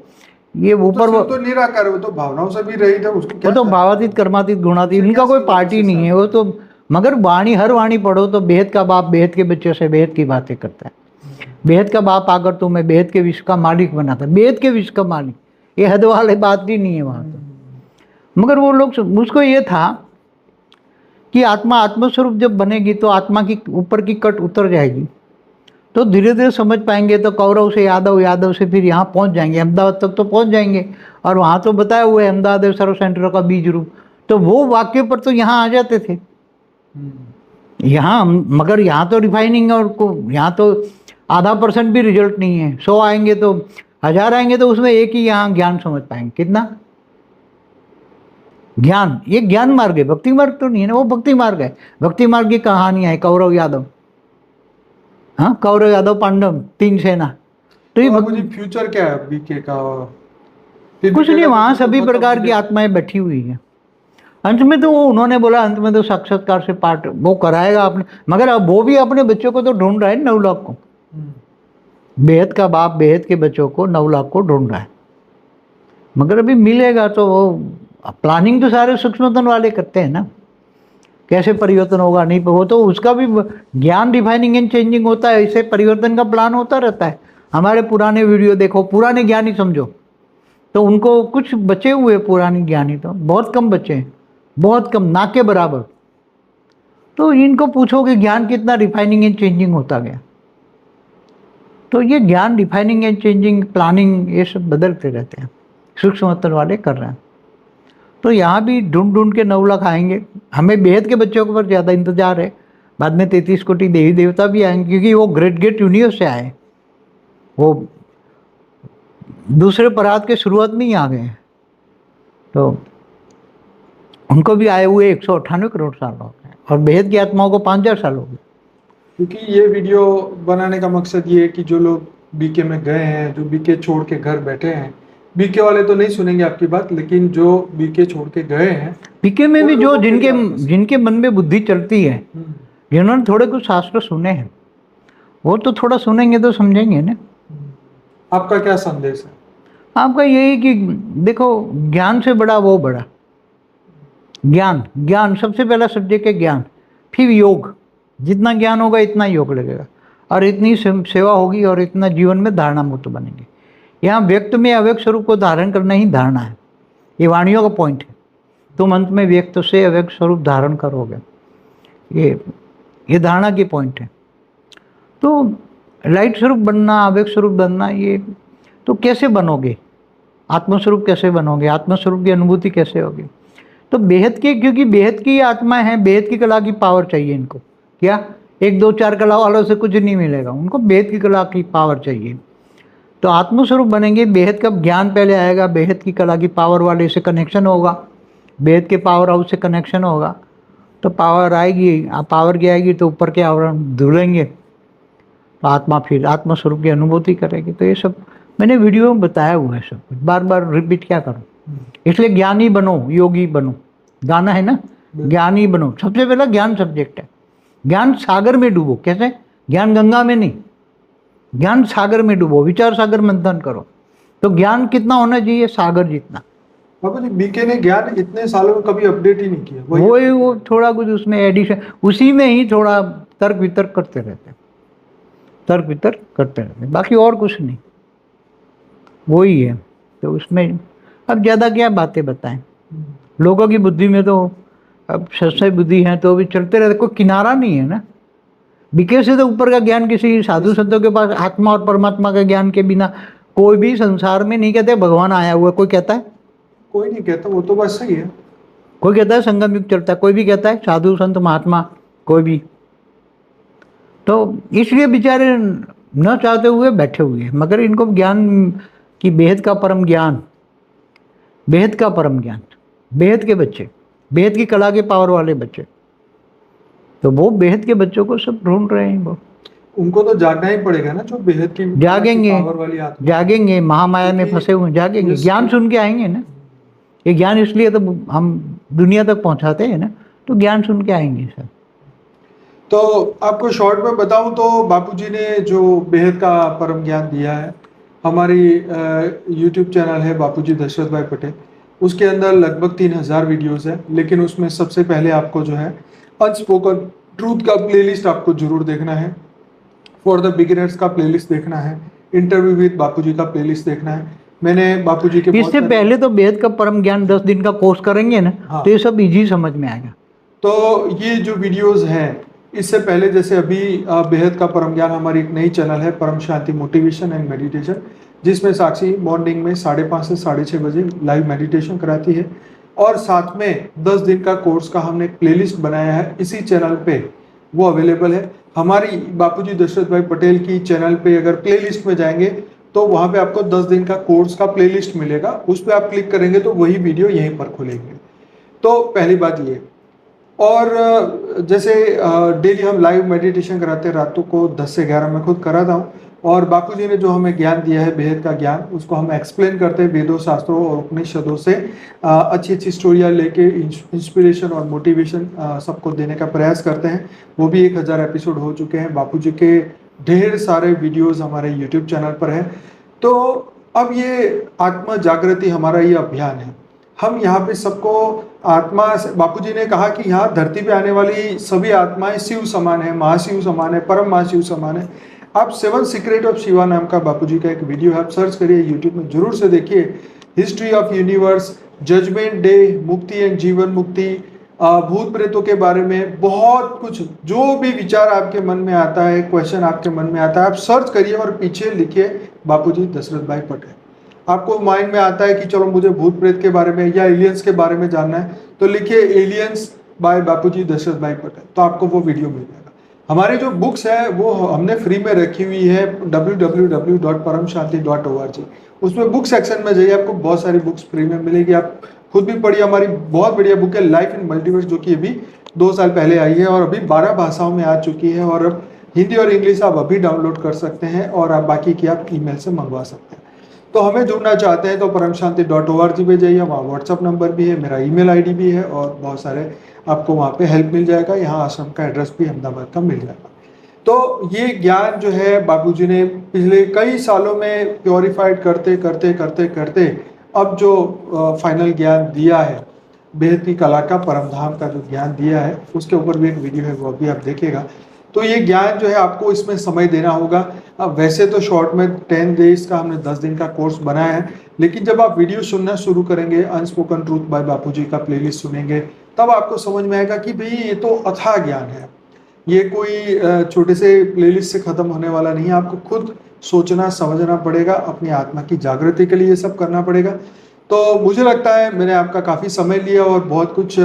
ये ऊपर तो निराकार, वो तो भावनाओं से भी रही था, उसको वो तो भावातीत कर्मातीत गुणातीत, इनका कोई पार्टी नहीं है वो तो। मगर वाणी, हर वाणी पढ़ो तो बेहद का बाप बेहद के बच्चों से बेहद की बातें करता है। बेहद का बाप आकर तुम्हें बेहद के विश्व का मालिक बनाता है, बेहद के विश्व का मालिक, ये हद वाली बात ही नहीं है वहाँ तो। मगर वो लोग, उसको ये था कि आत्मा आत्मस्वरूप जब बनेगी तो आत्मा की ऊपर की कट उतर जाएगी, तो धीरे धीरे समझ पाएंगे, तो कौरव से यादव, यादव से फिर यहाँ पहुँच जाएंगे, अहमदाबाद तक तो पहुँच जाएंगे। और वहाँ तो बताया हुआ है अहमदाबाद सर्व सेंटर का बीज रूप, तो वो वाक्य पर तो यहाँ आ जाते थे यहाँ। मगर यहाँ तो रिफाइनिंग और यहाँ तो आधा % भी रिजल्ट नहीं है। 100 आएंगे तो 1000 आएंगे, तो उसमें एक ही यहाँ ज्ञान समझ पाएंगे। कितना ज्ञान, ये ज्ञान मार्ग है, भक्ति मार्ग तो नहीं है ना, वो भक्ति मार्ग है। भक्ति मार्ग की कहानियाँ है, कौरव यादव, हाँ कौरव यादव पांडव 3 सेना। तो ये फ्यूचर क्या है बीके का? कुछ नहीं, वहाँ सभी प्रकार की आत्माएं बैठी हुई है। अंत में तो वो उन्होंने बोला, अंत में तो साक्षात्कार से पाठ वो कराएगा अपने, मगर अब वो भी अपने बच्चों को तो ढूंढ रहा है 9 लाख को। बेहद का बाप बेहद के बच्चों को 9 लाख को ढूंढ रहा है, मगर अभी मिलेगा तो वो प्लानिंग तो सारे सूक्ष्मतन वाले करते हैं ना, कैसे परिवर्तन होगा नहीं, वो तो उसका भी ज्ञान डिफाइनिंग एंड चेंजिंग होता है, इससे परिवर्तन का प्लान होता रहता है। हमारे पुराने वीडियो देखो, पुराने ज्ञानी समझो तो उनको कुछ बचे हुए पुराने ज्ञानी तो बहुत कम बचे हैं, बहुत कम, ना के बराबर। तो इनको पूछो कि ज्ञान कितना रिफाइनिंग एंड चेंजिंग होता गया, तो ये ज्ञान डिफाइनिंग एंड चेंजिंग, प्लानिंग, ये सब बदलते रहते हैं, सूक्ष्म मतन वाले कर रहे हैं। तो यहाँ भी ढूंढ ढूंढ के 9 लाख आएंगे। हमें बेहद के बच्चों के ऊपर ज़्यादा इंतजार है, बाद में 33 कोटि देवी देवता भी आएंगे, क्योंकि वो ग्रेट गेट यूनिवर्स से आए, वो दूसरे परात के शुरुआत में ही आ गए हैं। तो उनको भी आए हुए 198 करोड़ साल हो गए, और बेहद की आत्माओं को 5000 साल हो गए। क्योंकि ये वीडियो बनाने का मकसद ये है कि जो लोग बीके में गए हैं, जो बीके छोड़ के घर बैठे हैं, बीके वाले तो नहीं सुनेंगे आपकी बात, लेकिन जो बीके छोड़ के गए हैं, पीके में भी उन जो लोगों के लिए आपको- जिनके मन में बुद्धि चलती है, जिन्होंने थोड़े कुछ शास्त्र सुने हैं, वो तो थोड़ा सुनेंगे तो समझेंगे ना। आपका क्या संदेश है? आपका यही कि देखो, ज्ञान से बड़ा वो बड़ा, ज्ञान, ज्ञान सबसे पहला सब्जेक्ट है ज्ञान, फिर योग। जितना ज्ञान होगा इतना योग लगेगा, और इतनी सेवा होगी, और इतना जीवन में धारणा मुक्त बनेंगे। यहाँ व्यक्त में अव्यक्त स्वरूप को धारण करना ही धारणा है, ये वाणियों का पॉइंट है। तुम अंत में व्यक्त से अव्यक्त स्वरूप धारण करोगे, ये धारणा की पॉइंट है। तो लाइट स्वरूप बनना, अव्यक्त स्वरूप बनना, ये तो कैसे बनोगे? आत्मस्वरूप कैसे बनोगे? आत्मस्वरूप की अनुभूति कैसे होगी? तो बेहद के, क्योंकि बेहद की आत्मा है, बेहद की कला की पावर चाहिए इनको। क्या 1 2 4 कला वालों से कुछ नहीं मिलेगा, उनको बेहद की कला की पावर चाहिए। तो आत्मस्वरूप बनेंगे, बेहद का ज्ञान पहले आएगा, बेहद की कला की पावर वाले से कनेक्शन होगा, बेहद के पावर हाउस से कनेक्शन होगा, तो पावर आएगी। पावर की आएगी तो ऊपर के आवरण धुलेंगे, तो आत्मा फिर आत्मस्वरूप की अनुभूति करेगी। तो ये सब मैंने वीडियो में बताया हुआ है, सब बार बार रिपीट क्या करूँ। इसलिए ज्ञानी बनो, योगी बनो, गाना है ना, ज्ञानी बनो। सबसे पहला ज्ञान सब्जेक्ट है। ज्ञान सागर में डूबो। कैसे? ज्ञान गंगा में नहीं, ज्ञान सागर में डूबो, विचार सागर मंथन करो। तो ज्ञान कितना होना चाहिए? सागर जितना। बाबा जी, बीके ने ज्ञान इतने सालों में कभी अपडेट ही नहीं किया। वो थोड़ा कुछ उसमें एडिशन, उसी में ही थोड़ा तर्क वितर्क करते रहते, तर्क वितर्क करते रहते, बाकी और कुछ नहीं, वही है। तो उसमें अब ज़्यादा क्या बातें बताएं, लोगों की बुद्धि में तो अब सच्चाई बुद्धि है, तो अभी चलते रहते, कोई किनारा नहीं है ना। बीके से तो ऊपर का ज्ञान किसी साधु संतों के पास, आत्मा और परमात्मा के ज्ञान के बिना कोई भी संसार में नहीं कहते भगवान आया हुआ। कोई कहता है? कोई नहीं कहता, वो तो बात सही है। कोई कहता है संगम युग चलता है, कोई भी कहता है साधु संत महात्मा, कोई भी। तो इसलिए बेचारे न चाहते हुए बैठे हुए हैं, मगर इनको ज्ञान की बेहद का परम ज्ञान, बेहद का परम ज्ञान, बेहद के बच्चे, बेहद की कला के पावर वाले बच्चे, तो वो बेहद के बच्चों को सब ढूंढ रहे हैं। वो उनको तो जागना ही पड़ेगा ना, जो बेहद की जागेंगे, पावर वाली आत्मा। जागेंगे, महामाया में फंसे हुए जागेंगे, ज्ञान सुन के आएंगे ना। ये ज्ञान इसलिए तो हम दुनिया तक पहुंचाते हैं ना, तो ज्ञान सुन के आएंगे सर। तो आपको शॉर्ट में बताऊं तो बापूजी ने जो बेहद का परम ज्ञान दिया है, हमारी यूट्यूब चैनल है बापूजी दशरथ भाई पटेल, उसके अंदर लगभग 3000 वीडियोस है। लेकिन उसमें सबसे पहले आपको जो है अनस्पोकन ट्रूथ का प्लेलिस्ट आपको जरूर देखना है, फॉर द बिगिनर्स का प्लेलिस्ट देखना है, इंटरव्यू विद बापूजी का प्लेलिस्ट देखना है। मैंने बापूजी के इससे पहले तो बेहद का परम ज्ञान 10 दिन का कोर्स करेंगे ना, हाँ। तो ये सब इजी समझ में आएगा। तो ये जो वीडियोस हैं, इससे पहले जैसे अभी बेहद का परम ज्ञान, हमारी एक नई चैनल है परम शांति मोटिवेशन एंड मेडिटेशन, जिसमें साक्षी मॉर्निंग में 5:30 से 6:30 बजे लाइव मेडिटेशन कराती है। और साथ में 10 दिन का कोर्स का हमने एक प्लेलिस्ट बनाया है इसी चैनल पे, वो अवेलेबल है। हमारी बापूजी दशरथ भाई पटेल की चैनल पे अगर प्लेलिस्ट में जाएंगे तो वहाँ पे आपको 10 दिन का कोर्स का प्लेलिस्ट मिलेगा, उस पर आप क्लिक करेंगे तो वही वीडियो यहीं पर खुलेंगे। तो पहली बात ये। और जैसे डेली हम लाइव मेडिटेशन कराते हैं रातों को 10 से 11, मैं खुद कराता हूँ। और बापूजी ने जो हमें ज्ञान दिया है बेहद का ज्ञान, उसको हम एक्सप्लेन करते हैं वेदों, शास्त्रों और उपनिषदों से अच्छी अच्छी स्टोरियाँ लेके इंस्पिरेशन और मोटिवेशन सबको देने का प्रयास करते हैं। वो भी 1000 एपिसोड हो चुके हैं। बापूजी के ढेर सारे वीडियोस हमारे यूट्यूब चैनल पर हैं। तो अब ये आत्मा जागृति हमारा ये अभियान है। हम यहाँ पे सबको आत्मा, बापूजी ने कहा कि यहाँ धरती पे आने वाली सभी आत्माएं शिव समान है, महाशिव समान है, परम महाशिव समान है। आप 7 सीक्रेट ऑफ शिवा नाम का बापूजी का एक वीडियो है, आप सर्च करिए यूट्यूब में, जरूर से देखिए। History of universe, judgment day, मुक्ति एंड जीवन मुक्ति, भूत प्रेतों के बारे में बहुत कुछ, जो भी विचार आपके मन में आता है, क्वेश्चन आपके मन में आता है, आप सर्च करिए और पीछे लिखिए बापूजी दशरथ भाई पटेल। आपको माइंड में आता है कि चलो मुझे भूत प्रेत के बारे में या एलियंस के बारे में जानना है, तो लिखिए एलियंस बाय बापूजी दशरथ भाई पटेल, तो आपको वो वीडियो मिल जाएगा। हमारी जो बुक्स है वो हमने फ्री में रखी हुई है www.paramshanti.org। उसमें बुक सेक्शन में जाइए, आपको बहुत सारी बुक्स फ्री में मिलेगी, आप खुद भी पढ़िए। हमारी बहुत बढ़िया बुक है लाइफ इन मल्टीवर्स, जो कि अभी 2 साल पहले आई है और अभी 12 भाषाओं में आ चुकी है, और अब हिंदी और इंग्लिश आप अभी डाउनलोड कर सकते हैं, और आप बाकी की आप ईमेल से मंगवा सकते हैं। तो हमें जुड़ना चाहते हैं तो paramshanti.org पे जाइए, वहाँ व्हाट्सअप नंबर भी है, मेरा ईमेल आईडी भी है, और बहुत सारे आपको वहाँ पे हेल्प मिल जाएगा। यहाँ आश्रम का एड्रेस भी अहमदाबाद का मिल जाएगा। तो ये ज्ञान जो है बापूजी ने पिछले कई सालों में प्योरीफाइड करते करते करते करते अब जो फाइनल ज्ञान दिया है, बेहद की कला का परमधाम का जो ज्ञान दिया है, उसके ऊपर भी एक वीडियो है, वो अभी आप देखिएगा। तो ये ज्ञान जो है आपको इसमें समय देना होगा। अब वैसे तो शॉर्ट में 10 डेज का हमने 10 दिन का कोर्स बनाया है, लेकिन जब आप वीडियो सुनना शुरू करेंगे, अनस्पोकन ट्रूथ बाय बापूजी का प्लेलिस्ट सुनेंगे, तब आपको समझ में आएगा कि भाई ये तो अथाह ज्ञान है, ये कोई छोटे से प्लेलिस्ट से खत्म होने वाला नहीं है। आपको खुद सोचना समझना पड़ेगा, अपनी आत्मा की जागृति के लिए ये सब करना पड़ेगा। तो मुझे लगता है मैंने आपका काफ़ी समय लिया और बहुत कुछ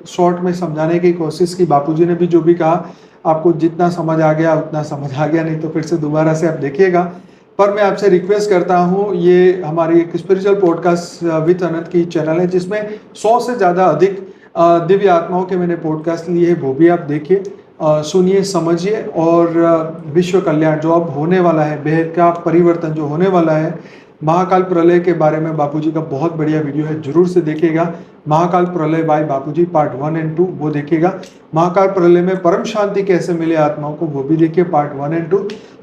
शॉर्ट में समझाने की कोशिश की। बापूजी ने भी जो भी कहा, आपको जितना समझ आ गया उतना समझ आ गया, नहीं तो फिर से दोबारा से आप देखिएगा। पर मैं आपसे रिक्वेस्ट करता हूँ, ये हमारी एक स्पिरिचुअल पॉडकास्ट विद अनंत की चैनल है, जिसमें 100 से ज़्यादा अधिक दिव्य आत्माओं के मैंने पॉडकास्ट लिए हैं, वो भी आप देखिए, सुनिए, समझिए, और विश्व कल्याण जो अब होने वाला है, बेहद का परिवर्तन जो होने वाला है, महाकाल प्रलय के बारे में बापूजी का बहुत बढ़िया वीडियो है, जरूर से देखिएगा। महाकाल प्रलय बाय बापूजी पार्ट 1 और 2 वो देखिएगा। महाकाल प्रलय में परम शांति कैसे मिले आत्माओं को, वो भी देखिए पार्ट 1 और 2।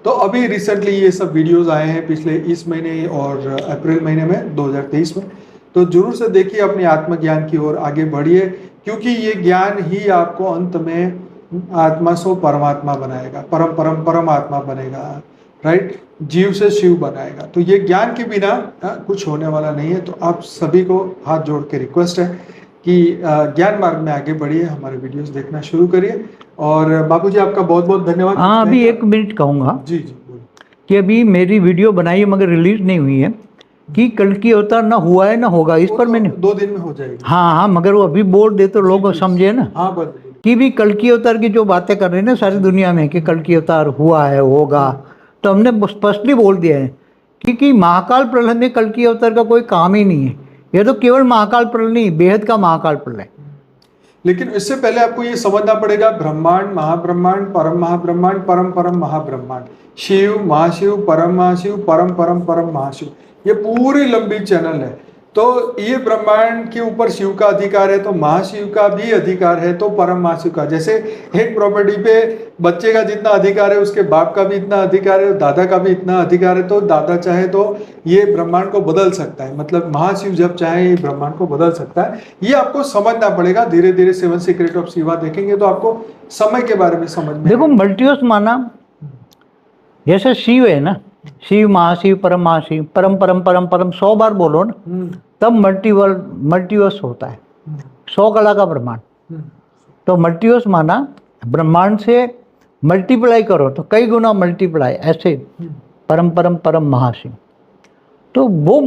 तो अभी रिसेंटली ये सब वीडियोस आए हैं पिछले इस महीने और अप्रैल महीने में 2023 में, तो जरूर से देखिए, अपने आत्मज्ञान की ओर आगे बढ़िए, क्योंकि ये ज्ञान ही आपको अंत में आत्मा से परमात्मा बनाएगा, परम परम परमात्मा बनेगा, राइट, जीव से शिव बनाएगा। तो ये ज्ञान के बिना कुछ होने वाला नहीं है। तो आप सभी को हाथ जोड़ के रिक्वेस्ट है कि ज्ञान मार्ग में आगे बढ़िए, हमारे वीडियोस देखना शुरू करिए। और बापूजी आपका बहुत बहुत धन्यवाद। हाँ, अभी 1 मिनट कहूँगा जी जी बोलिए। कि अभी मेरी वीडियो बनाई है मगर रिलीज नहीं हुई है, कि कल की अवतार ना हुआ है ना होगा, इस पर मैंने 2 दिन में हो जाएगी। हाँ, मगर वो अभी बोल दे तो लोग समझे ना। हाँ बोलिए। कि भी कल की अवतार की जो बातें कर रहे हैं ना सारी दुनिया में कि कल की अवतार हुआ है, होगा, तो हमने स्पष्टली बोल दिया है कि महाकाल प्रलय में कल की अवतार का कोई काम ही नहीं है। ये तो केवल महाकाल प्रलय नहीं, बेहद का महाकाल प्रलय। लेकिन इससे पहले आपको ये समझना पड़ेगा, ब्रह्मांड, महाब्रह्मांड, परम महाब्रह्मांड, परम परम महाब्रह्मांड, शिव, महाशिव, परम महाशिव, परम परम परम महाशिव, ये पूरी लंबी चैनल है। तो ये ब्रह्मांड के ऊपर शिव का अधिकार है, तो महाशिव का भी अधिकार है, तो परम महाशिव का। जैसे एक प्रॉपर्टी पे बच्चे का जितना अधिकार है, उसके बाप का भी इतना अधिकार है, दादा का भी इतना अधिकार है। तो दादा चाहे तो ये ब्रह्मांड को बदल सकता है, मतलब महाशिव जब चाहे ये ब्रह्मांड को बदल सकता है। ये आपको समझना पड़ेगा। धीरे धीरे 7 सीक्रेट ऑफ शिवा देखेंगे तो आपको समय के बारे में समझ में। देखो, मल्टीवर्स माना जैसे शिव है ना, शिव, महाशिव, परम महाशिव, परम परम परम परम 100 बार बोलो ना, तब मल्टीवर्स होता है। 100 कला का ब्रह्मांड। तो मल्टीवर्स माना ब्रह्मांड से मल्टीप्लाई करो तो कई गुना मल्टीप्लाई, ऐसे परम परम परम महाशिव। तो वो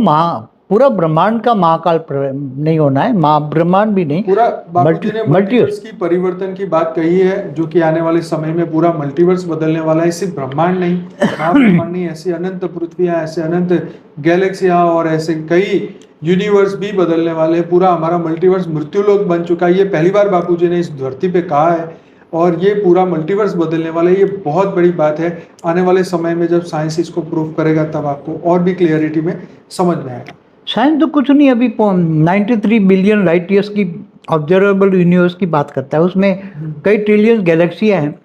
पूरा ब्रह्मांड का महाकाल नहीं होना है, ब्रह्मांड भी नहीं, पूरा। बापूजी ने मल्टीवर्स की परिवर्तन की बात कही है, जो कि आने वाले समय में पूरा मल्टीवर्स बदलने वाला है। सिर्फ ब्रह्मांड नहीं, महाब्रह्मांड नहीं, ऐसी अनंत पृथ्वियां, ऐसे अनंत गैलेक्सियां और ऐसे कई यूनिवर्स भी बदलने वाले हैं। पूरा हमारा मल्टीवर्स मृत्युलोक बन चुका है। ये पहली बार बापूजी ने इस धरती पे कहा है, और ये पूरा मल्टीवर्स बदलने वाला है। ये बहुत बड़ी बात है। आने वाले समय में जब साइंस इसको प्रूव करेगा, तब आपको और भी क्लियरिटी में समझ में आएगा। साइंस तो कुछ नहीं, अभी 93 बिलियन लाइट ईयर्स की ऑब्जर्वेबल यूनिवर्स की बात करता है। उसमें कई ट्रिलियन गैलेक्सियां हैं,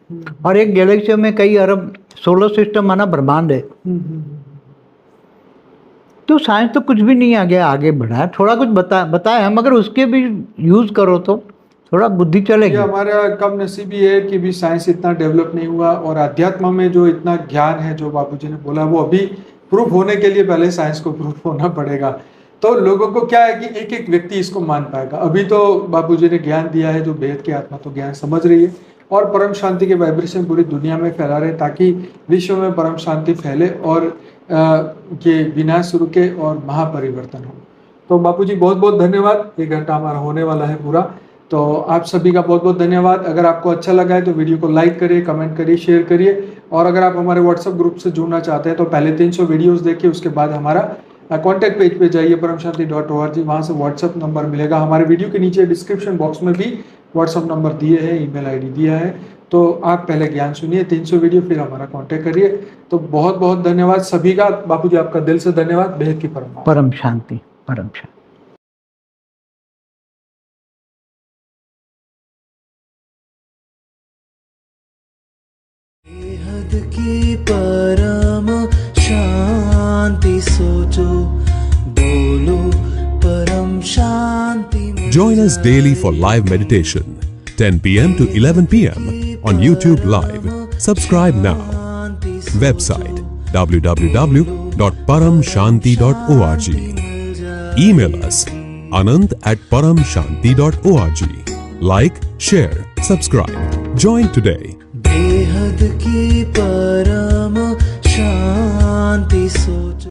और एक गैलेक्सी में कई अरब सोलर सिस्टम माना ब्रह्मांड है। तो साइंस तो कुछ भी नहीं आगे बढ़ा है। थोड़ा कुछ बताया है, मगर उसके भी यूज करो तो थोड़ा बुद्धि चलेगी। ये हमारा कम नसीबी है कि भी साइंस इतना डेवलप नहीं हुआ, और अध्यात्म में जो इतना ज्ञान है जो बापूजी ने बोला, वो अभी प्रूफ होने के लिए पहले साइंस को प्रूफ होना पड़ेगा। तो लोगों को क्या है कि एक एक व्यक्ति इसको मान पाएगा। अभी तो बापूजी ने ज्ञान दिया है, जो बेहद की आत्मा तो ज्ञान समझ रही है और परम शांति के वाइब्रेशन पूरी दुनिया में फैला रहे हैं, ताकि विश्व में परम शांति फैले और ये विनाश रुके और महापरिवर्तन हो। तो बापूजी बहुत बहुत धन्यवाद। 1 घंटा हमारा होने वाला है पूरा, तो आप सभी का बहुत बहुत धन्यवाद। अगर आपको अच्छा लगा है तो वीडियो को लाइक करिए, कमेंट करिए, शेयर करिए। और अगर आप हमारे व्हाट्सएप ग्रुप से जुड़ना चाहते हैं तो पहले 300 वीडियोस देखिए, उसके बाद हमारा कॉन्टैक्ट पेज पे जाइए paramshanti.org, वहाँ से व्हाट्सएप नंबर मिलेगा। हमारे वीडियो के नीचे डिस्क्रिप्शन बॉक्स में भी व्हाट्सएप नंबर दिए हैं, ईमेल आईडी दिया है। तो आप पहले ज्ञान सुनिए 300 वीडियो, फिर हमारा कॉन्टैक्ट करिए। तो बहुत बहुत धन्यवाद सभी का। बापूजी आपका दिल से धन्यवाद। बेहद की परम शांति, परम शांति। बेहद की परम शांति सोचो, बोलो परम शांति। Join us daily for live meditation, 10 p.m. to 11 p.m. on YouTube Live. Subscribe now. Website www.paramshanti.org. Email us anand@paramshanti.org. Like, share, subscribe. Join today. बेहद की परम शांति सो